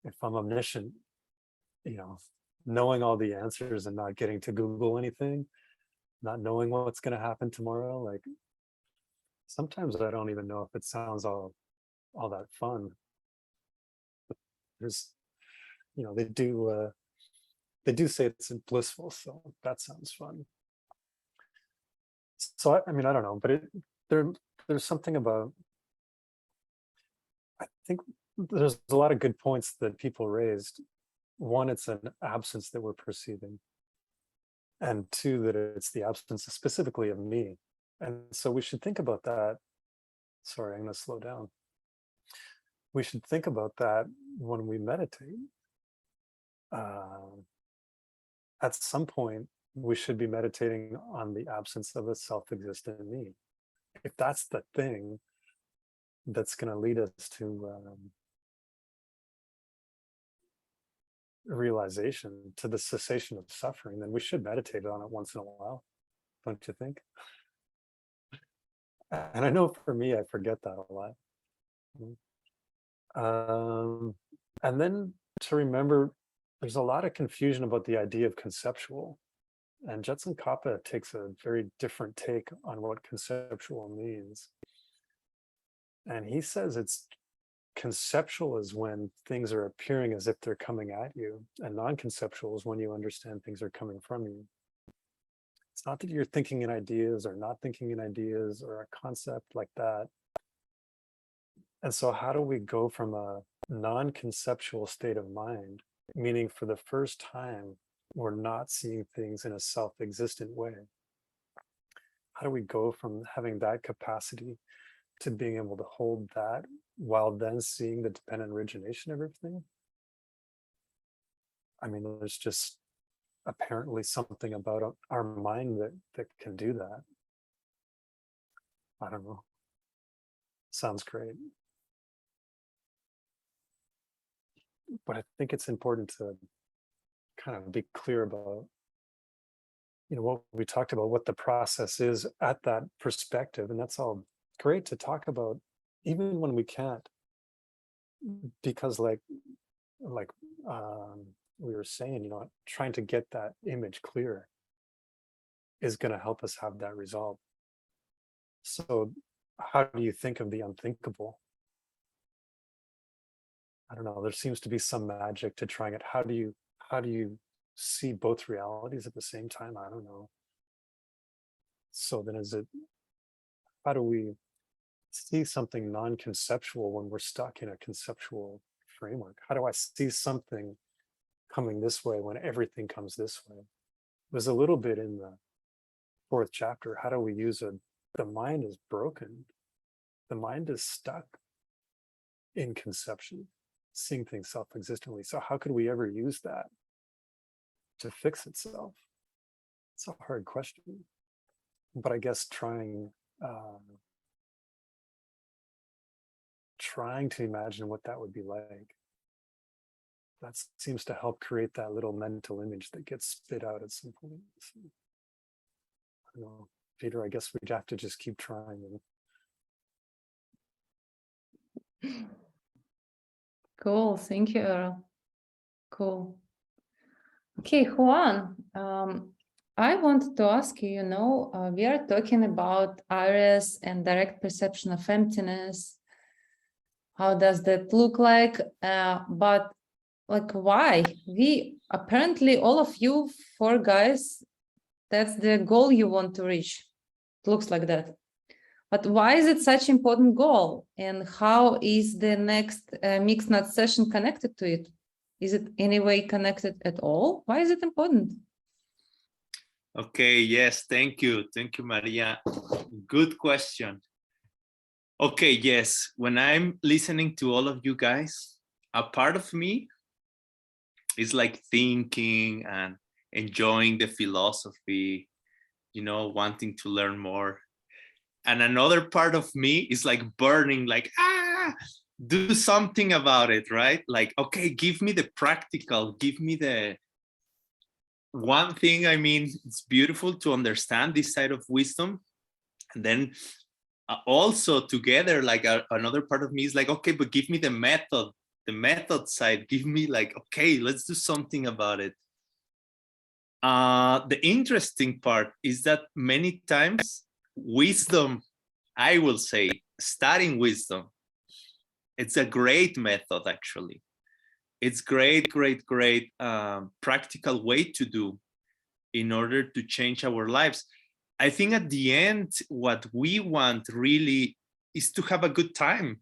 if I'm omniscient, knowing all the answers and not getting to Google anything, not knowing what's going to happen tomorrow, like sometimes I don't even know if it sounds all that fun. But there's, they do say it's blissful, so that sounds fun. So I mean, I don't know, but there's something about, I think there's a lot of good points that people raised. One, it's an absence that we're perceiving. And two, that it's the absence specifically of me. And so we should think about that. Sorry, I'm going to slow down. We should think about that when we meditate. At some point, we should be meditating on the absence of a self-existent me. If that's the thing that's going to lead us to realization, to the cessation of suffering, then we should meditate on it once in a while, don't you think? And I know for me, I forget that a lot. And then to remember, there's a lot of confusion about the idea of conceptual. And Jetson Kappa takes a very different take on what conceptual means. And he says it's conceptual is when things are appearing as if they're coming at you, and non-conceptual is when you understand things are coming from you. It's not that you're thinking in ideas or not thinking in ideas or a concept like that. And so how do we go from a non-conceptual state of mind, meaning for the first time, we're not seeing things in a self-existent way? How do we go from having that capacity to being able to hold that while then seeing the dependent origination of everything? I mean, there's just apparently something about our mind that can do that. I don't know. Sounds great. But I think it's important to kind of be clear about, what we talked about, what the process is at that perspective. And that's all great to talk about, even when we can't, because like we were saying, trying to get that image clear is going to help us have that resolve. So how do you think of the unthinkable? I don't know, there seems to be some magic to trying it. How do you see both realities at the same time? I don't know. So then how do we see something non-conceptual when we're stuck in a conceptual framework? How do I see something coming this way when everything comes this way? There's a little bit in the 4th chapter. How do we use the mind is broken. The mind is stuck in conception, seeing things self-existently. So how could we ever use that to fix itself? It's a hard question, but I guess trying to imagine what that would be like, that seems to help create that little mental image that gets spit out at some point. So, I don't know, Peter, I guess we'd have to just keep trying. Cool, thank you, Earl. Cool. Okay, Juan, I wanted to ask you, we are talking about iris and direct perception of emptiness. How does that look like? But like, why? We apparently, all of you 4 guys, that's the goal you want to reach. It looks like that. But why is it such an important goal? And how is the next mixed nut session connected to it? Is it any way connected at all? Why is it important? Okay, yes, thank you, Maria. Good question. Okay, yes, when I'm listening to all of you guys, a part of me is like thinking and enjoying the philosophy, you know, wanting to learn more. And another part of me is like burning, like, do something about it, right? Like, okay, give me the practical, give me the one thing. I mean, it's beautiful to understand this side of wisdom. And then also together, like another part of me is like, okay, but give me the method side. Give me like, okay, let's do something about it. The interesting part is that many times wisdom, I will say, studying wisdom, it's a great method, actually. It's great practical way to do in order to change our lives. I think at the end, what we want really is to have a good time.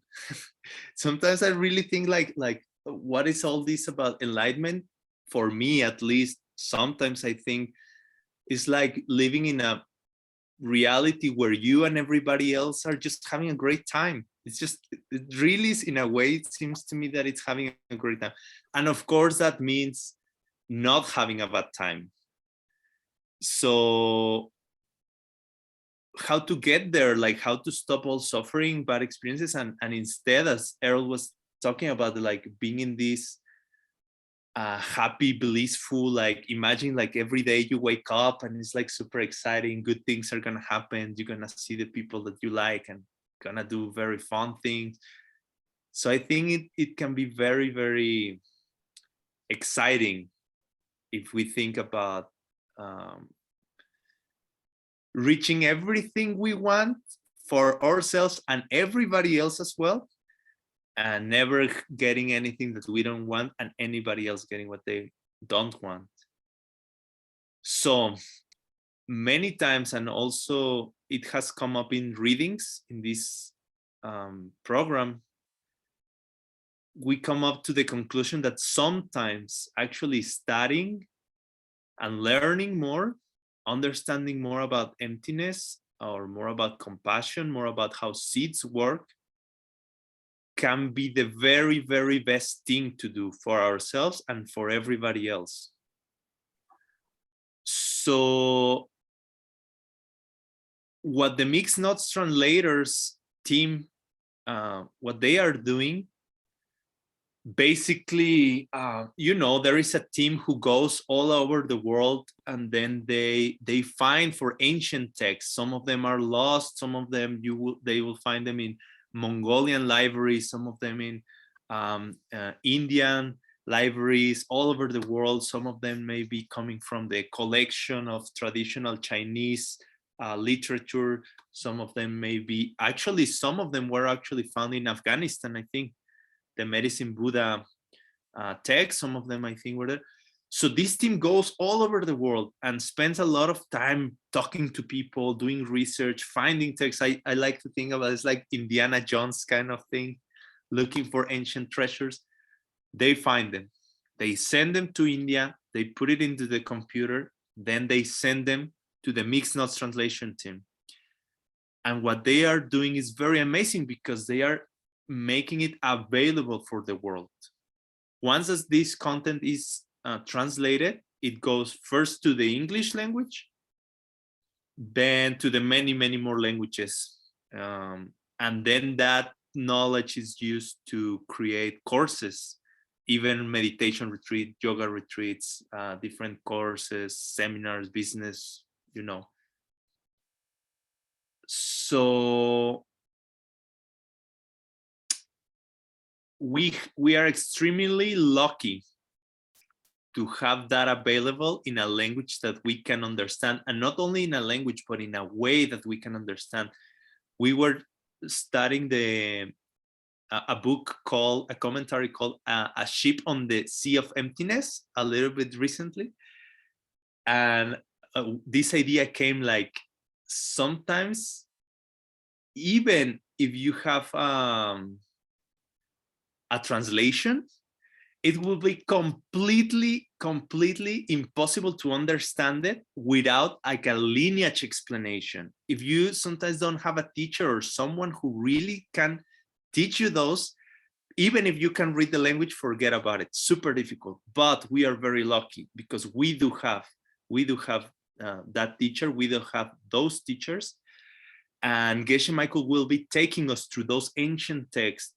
Sometimes I really think like, what is all this about enlightenment? For me, at least, sometimes I think it's like living in a reality where you and everybody else are just having a great time. It's just, it really is, in a way, it seems to me that it's having a great time. And of course, that means not having a bad time. So how to get there, like how to stop all suffering, bad experiences, and instead, as Errol was talking about, like being in this happy, blissful, like imagine like every day you wake up and it's like super exciting, good things are gonna happen, you're gonna see the people that you like and gonna do very fun things. So I think it can be very exciting if we think about reaching everything we want for ourselves and everybody else as well, and never getting anything that we don't want and anybody else getting what they don't want. So many times, and also it has come up in readings in this program, we come up to the conclusion that sometimes actually studying and learning more, understanding more about emptiness, or more about compassion, more about how seeds work, can be the very best thing to do for ourselves and for everybody else. So what the Mixed Notes Translators team, what they are doing, basically, you know, there is a team who goes all over the world, and then they find for ancient texts. Some of them are lost, some of them they will find them in Mongolian libraries, some of them in Indian libraries all over the world. Some of them may be coming from the collection of traditional Chinese literature. Some of them may be, actually, some of them were actually found in Afghanistan, I think. The Medicine Buddha text, some of them I think were there. So this team goes all over the world and spends a lot of time talking to people, doing research, finding texts. I like to think about it, it's like Indiana Jones kind of thing, looking for ancient treasures. They find them, they send them to India, they put it into the computer, then they send them to the Mixed Notes Translation team. And what they are doing is very amazing, because they are making it available for the world. Once as this content is translated, it goes first to the English language, then to the many more languages. And then that knowledge is used to create courses, even meditation retreat, yoga retreats, different courses, seminars, business, you know. So we are extremely lucky to have that available in a language that we can understand, and not only in a language, but in a way that we can understand. We were studying a book called, a commentary called A Ship on the Sea of Emptiness a little bit recently. And this idea came like, sometimes, even if you have a translation, it will be completely impossible to understand it without like a lineage explanation. If you sometimes don't have a teacher or someone who really can teach you those, even if you can read the language, forget about it. Super difficult. But we are very lucky because we do have that teacher. We do have those teachers, and Geshe Michael will be taking us through those ancient texts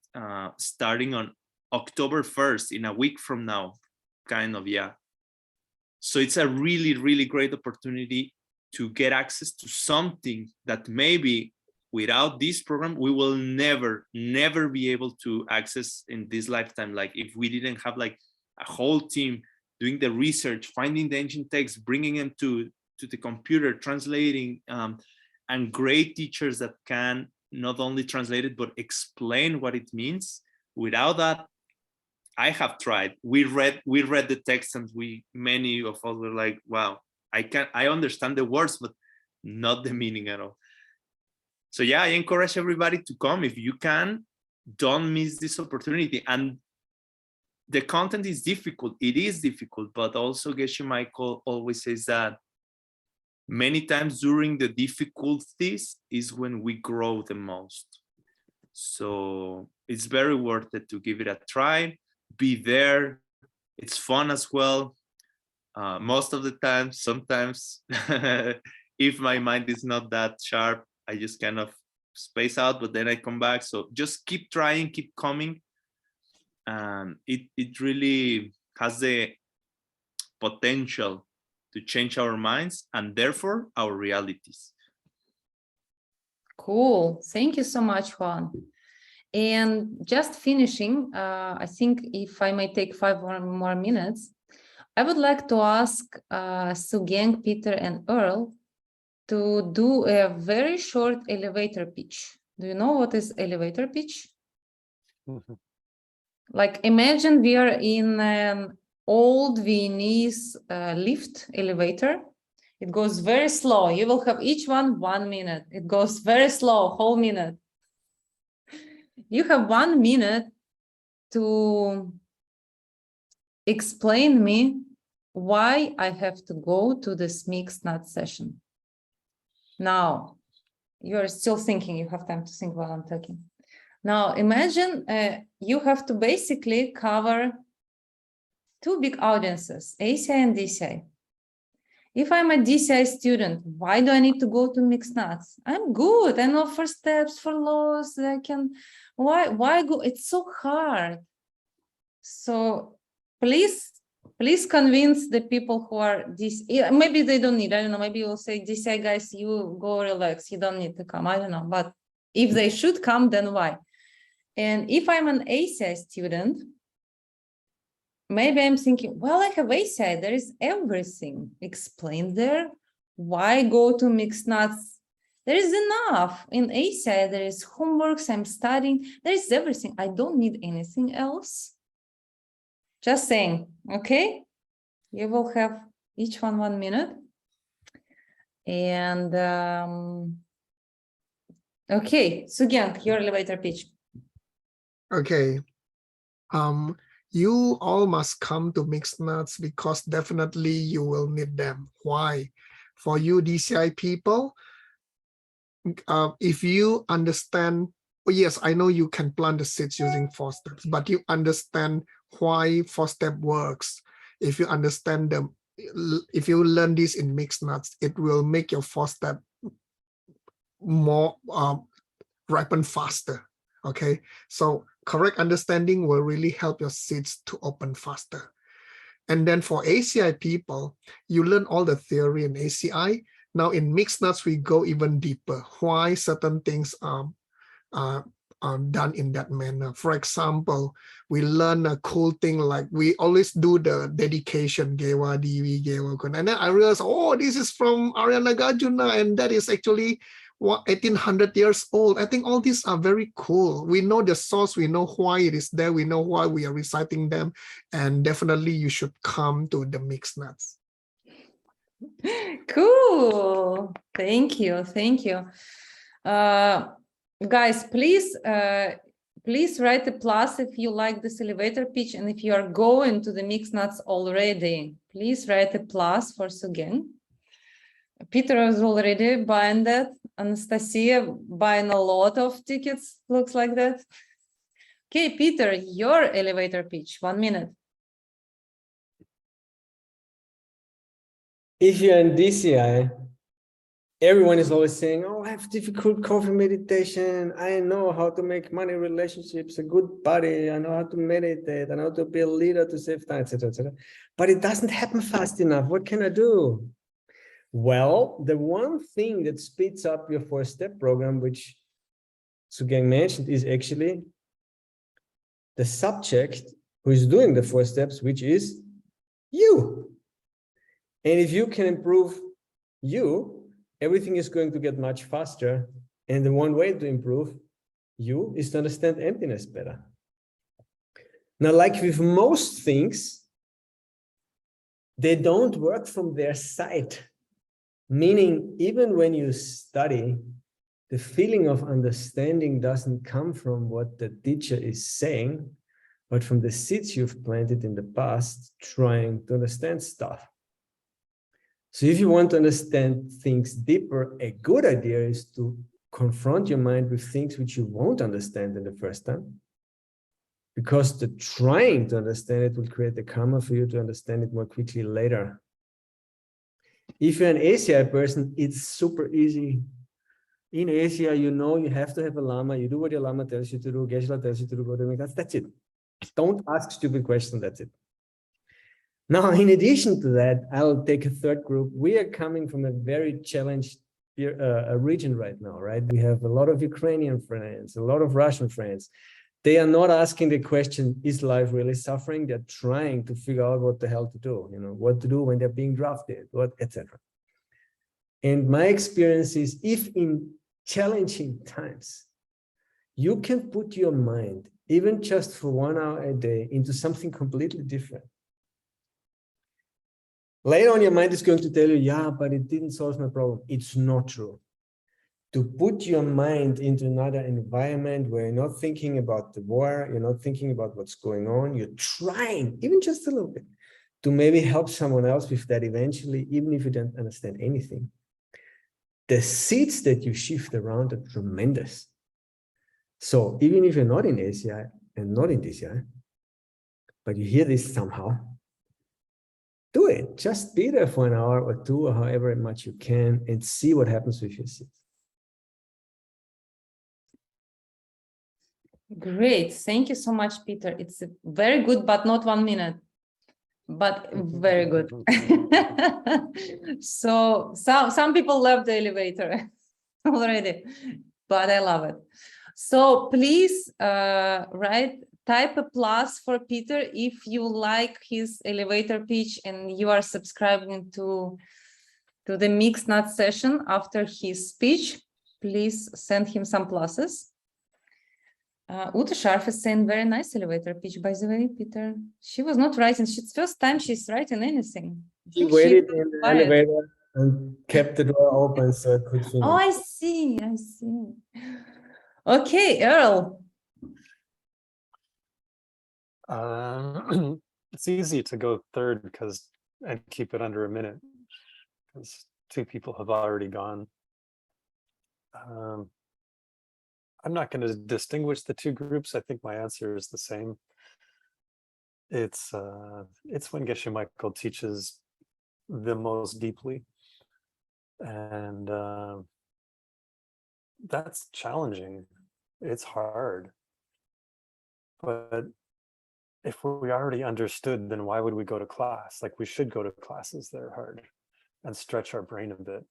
starting on October 1st, in a week from now, kind of, yeah. So it's a really great opportunity to get access to something that maybe without this program, we will never be able to access in this lifetime. Like if we didn't have like a whole team doing the research, finding the ancient texts, bringing them to the computer, translating, and great teachers that can not only translate it, but explain what it means. Without that, I have tried. We read the text, and many of us were like, wow, I understand the words, but not the meaning at all. So yeah, I encourage everybody to come. If you can, don't miss this opportunity. And the content is difficult. It is difficult, but also Geshe Michael always says that many times during the difficulties is when we grow the most. So it's very worth it to give it a try. Be there. It's fun as well. Most of the time, sometimes if my mind is not that sharp, I just kind of space out, but then I come back. So just keep trying, keep coming. It really has the potential to change our minds and therefore our realities. Cool. Thank you so much, Juan. And just finishing, I think if I may take 5 more minutes, I would like to ask Sugang, Peter, and Earl to do a very short elevator pitch. Do you know what is elevator pitch? Mhm. Like imagine we are in an old Viennese lift elevator. It goes very slow. You will have each one 1 minute. It goes very slow, whole minute. You have 1 minute to explain me why I have to go to this mixed nut session. Now, you're still thinking, you have time to think while I'm talking. Now, imagine you have to basically cover 2 big audiences, ACI and DCI. If I'm a DCI student, why do I need to go to mixed nuts? I'm good. I know first steps for laws. I can. Why go? It's so hard. So please convince the people who are DCI. Maybe they don't need. I don't know. Maybe you'll say, DCI guys, you go relax. You don't need to come. I don't know. But if they should come, then why? And if I'm an ACI student, maybe I'm thinking, well, I have ACI, there is everything explained there. Why go to mixed nuts? There is enough. In ACI, there is homeworks, I'm studying, there is everything. I don't need anything else. Just saying, okay? You will have each one 1 minute. And okay, Sugyang, your elevator pitch. Okay. You all must come to mixed nuts because definitely you will need them. Why? For you DCI people, if you understand, yes, I know you can plant the seeds using 4 steps, but you understand why 4-step works. If you understand them, if you learn this in mixed nuts, it will make your 4-step more ripen faster. Okay, so correct understanding will really help your seeds to open faster. And then for ACI people, you learn all the theory in ACI. Now in mixed nuts, we go even deeper. Why certain things are done in that manner. For example, we learn a cool thing like we always do the dedication, Gewa, Divi, Gewa, Kun. And then I realized, oh, this is from Arya Nagarjuna, and that is actually 1800 years old. I think all these are very cool. We know the source, we know why it is there, we know why we are reciting them, and definitely you should come to the mixed nuts. Cool. Thank you. Guys, please please write a plus if you like this elevator pitch, and if you are going to the mixed nuts already, please write a plus for Sugen. Peter is already buying that. Anastasia buying a lot of tickets, looks like that. Okay, Peter, your elevator pitch, 1 minute. If you're in DCI, everyone is always saying, oh, I have difficult coffee meditation. I know how to make money relationships, a good body. I know how to meditate. I know how to be a leader to save time, etc., etc. But it doesn't happen fast enough. What can I do? Well, the one thing that speeds up your 4-step program, which Sugang mentioned, is actually the subject who is doing the 4 steps, which is you. And if you can improve you, everything is going to get much faster. And the one way to improve you is to understand emptiness better. Now, like with most things, they don't work from their side. Meaning, even when you study, the feeling of understanding doesn't come from what the teacher is saying, but from the seeds you've planted in the past, trying to understand stuff. So if you want to understand things deeper, a good idea is to confront your mind with things which you won't understand in the first time, because the trying to understand it will create the karma for you to understand it more quickly later. If you're an ACI person, it's super easy. In ACI, you know you have to have a Lama. You do what your Lama tells you to do. Geshe-la tells you to do. Go to that's it. Don't ask stupid questions. That's it. Now, in addition to that, I'll take a third group. We are coming from a very challenged region right now, right? We have a lot of Ukrainian friends, a lot of Russian friends. They are not asking the question, is life really suffering? They're trying to figure out what the hell to do, you know, what to do when they're being drafted, what, etc. And my experience is, if in challenging times, you can put your mind, even just for 1 hour a day, into something completely different. Later on, your mind is going to tell you, yeah, but it didn't solve my problem. It's not true. To put your mind into another environment where you're not thinking about the war, you're not thinking about what's going on, you're trying, even just a little bit, to maybe help someone else with that eventually, even if you don't understand anything. The seeds that you shift around are tremendous. So even if you're not in ACI and not in DCI, but you hear this somehow, do it. Just be there for 1 hour or 2 or however much you can and see what happens with your seeds. Great. Thank you so much, Peter. It's very good, but not 1 minute, but very good. So some people love the elevator already, but I love it. So please type a plus for Peter if you like his elevator pitch and you are subscribing to the mixed nut session after his speech. Please send him some pluses. Uta Sharf is saying very nice elevator pitch, by the way, Peter. She was not writing. It's first time she's writing anything. She waited in the elevator and kept the door open so I could finish. Oh, I see. I see. Okay, Earl. It's easy to go third because and keep it under a minute because 2 people have already gone. I'm not going to distinguish the 2 groups. I think my answer is the same. It's when Geshe Michael teaches the most deeply, and that's challenging. It's hard, but if we already understood, then why would we go to class? Like, we should go to classes that are hard and stretch our brain a bit.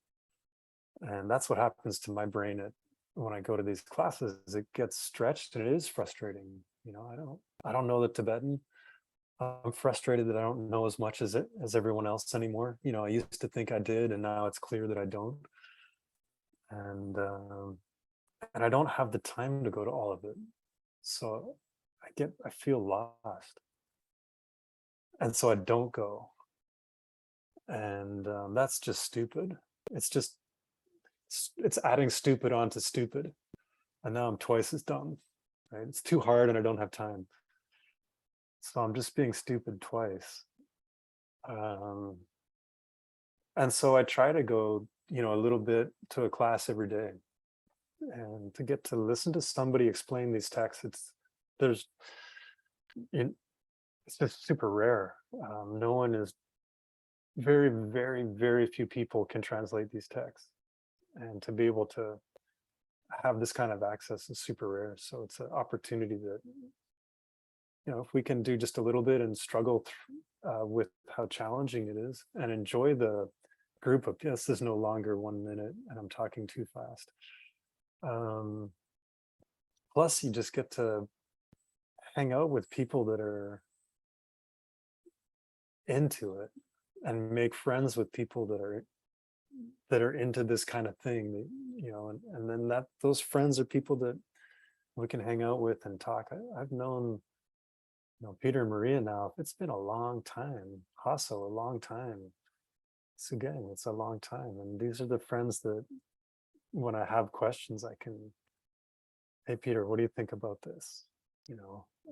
And that's what happens to my brain when I go to these classes. It gets stretched and it is frustrating. You know, I don't know the Tibetan. I'm frustrated that I don't know as much as everyone else anymore. You know, I used to think I did, and now it's clear that I don't. And I don't have the time to go to all of it. So I feel lost. And so I don't go. And that's just stupid. It's adding stupid onto stupid. And now I'm twice as dumb. right? It's too hard and I don't have time. So I'm just being stupid twice. And so I try to go, a little bit to a class every day, and to get to listen to somebody explain these texts. It's just super rare. No one is very, very, very few people can translate these texts, and to be able to have this kind of access is super rare. So it's an opportunity that, if we can do just a little bit and struggle with how challenging it is, and enjoy the group of, this is no longer 1 minute and I'm talking too fast. Plus you just get to hang out with people that are into it, and make friends with people that are into this kind of thing, and then those friends are people that we can hang out with and talk. I've known, Peter and Maria now, it's been a long time. Hasso, a long time. Sugang, it's a long time. And these are the friends that when I have questions, I can, hey, Peter, what do you think about this?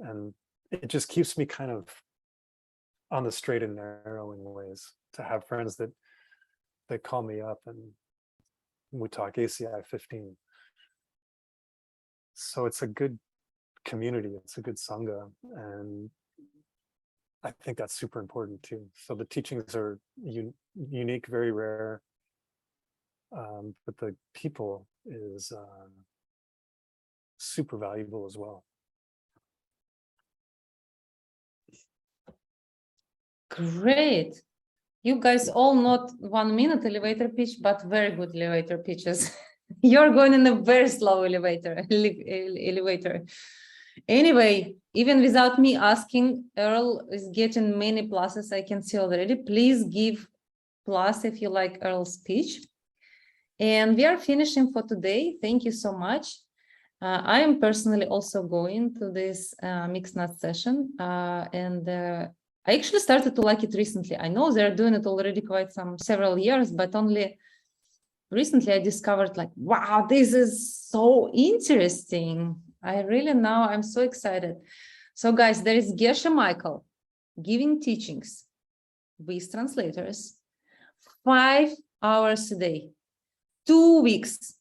And it just keeps me kind of on the straight and narrow in ways, to have friends that call me up and we talk ACI 15. So it's a good community, it's a good Sangha, and I think that's super important too. So the teachings are unique, very rare, but the people is super valuable as well. Great. You guys all not 1 minute elevator pitch, but very good elevator pitches. You're going in a very slow elevator. Anyway, even without me asking, Earl is getting many pluses, I can see already. Please give plus if you like Earl's speech. And we are finishing for today. Thank you so much. I am personally also going to this mixed nut session, and I actually started to like it recently. I know they're doing it already several years, but only recently I discovered, like, wow, this is so interesting. I'm so excited. So guys, there is Geshe Michael giving teachings with translators 5 hours a day, 2 weeks.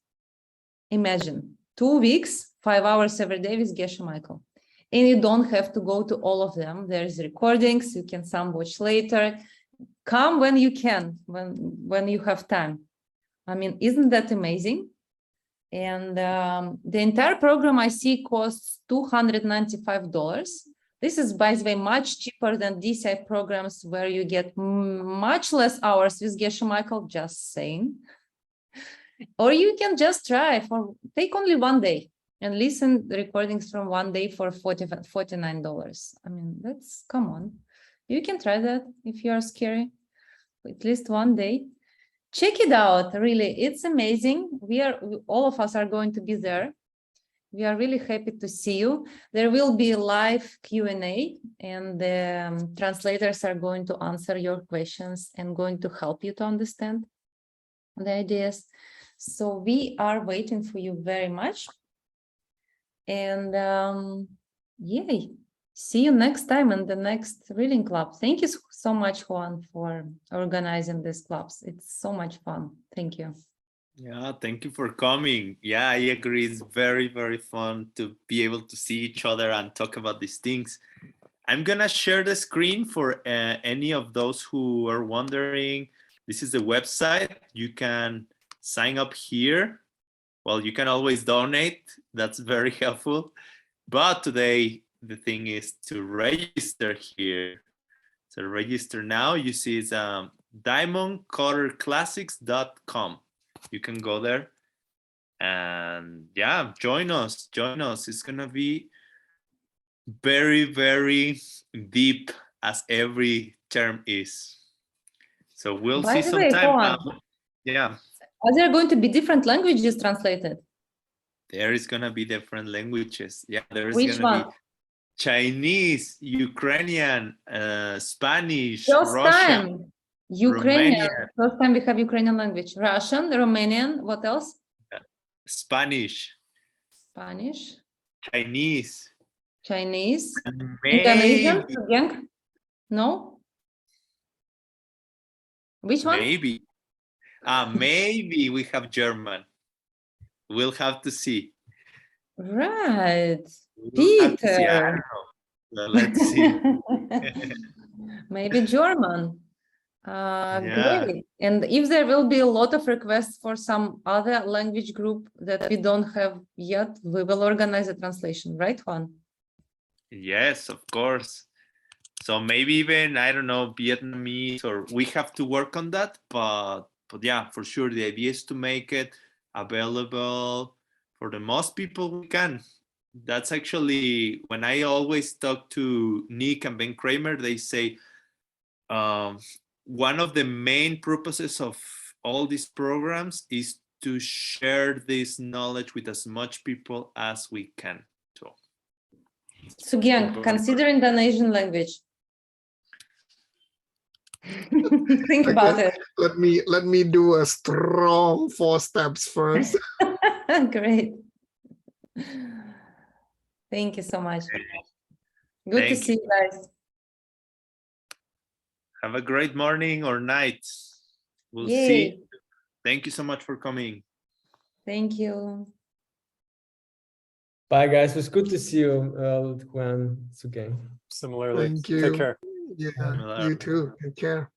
Imagine 2 weeks, 5 hours every day with Geshe Michael. And you don't have to go to all of them. There's recordings, you can some watch later. Come when you can, when you have time. I mean, isn't that amazing? And the entire program I see costs $295. This is, by the way, much cheaper than DCI programs where you get much less hours with Geshe Michael, just saying. Or you can just take only 1 day and listen the recordings from 1 day for $49. I mean, come on. You can try that if you are scary, at least 1 day. Check it out, really, it's amazing. All of us are going to be there. We are really happy to see you. There will be a live Q&A, and the translators are going to answer your questions and going to help you to understand the ideas. So we are waiting for you very much. And yay, see you next time in the next reading club. Thank you so much, Juan, for organizing these clubs. It's so much fun. Thank you. Yeah, thank you for coming. Yeah, I agree. It's very, very fun to be able to see each other and talk about these things. I'm going to share the screen for any of those who are wondering. This is the website. You can sign up here. Well, you can always donate. That's very helpful. But today, the thing is to register here. So register now. You see it's diamondcutterclassics.com. You can go there and yeah, join us. It's gonna be very, very deep, as every term is. So we'll see sometime. Yeah. Are there going to be different languages translated? There is gonna be different languages. Yeah, there is gonna be Chinese, Ukrainian, Spanish, First Russian, time. Ukrainian. Romanian. First time we have Ukrainian language. Russian, Romanian, what else? Spanish. Spanish. Chinese. Chinese, And Indonesian, maybe, Sugeng? No? Which one? maybe. Maybe we have German. We'll have to see. Right. We'll have to see. I don't Peter. know. Well, let's see. Maybe German. Yeah. Great. And if there will be a lot of requests for some other language group that we don't have yet, we will organize a translation, right, Juan? Yes, of course. So maybe even, I don't know, Vietnamese, or we have to work on that. But yeah, for sure, the idea is to make it available for the most people we can. That's actually, when I always talk to Nick and Ben Kramer, they say one of the main purposes of all these programs is to share this knowledge with as much people as we can. So, Sugeng, consider Indonesian language. Think Okay. about it. Let me do a strong 4 steps first. Great. Thank you so much. Good to Thank see you guys. have a great morning or night. We'll Yay. see. Thank you so much for coming. Thank you. Bye, guys. It was good to see you, Juan, Sugeng. Similarly, Thank you. take care. Yeah, you too. Take care.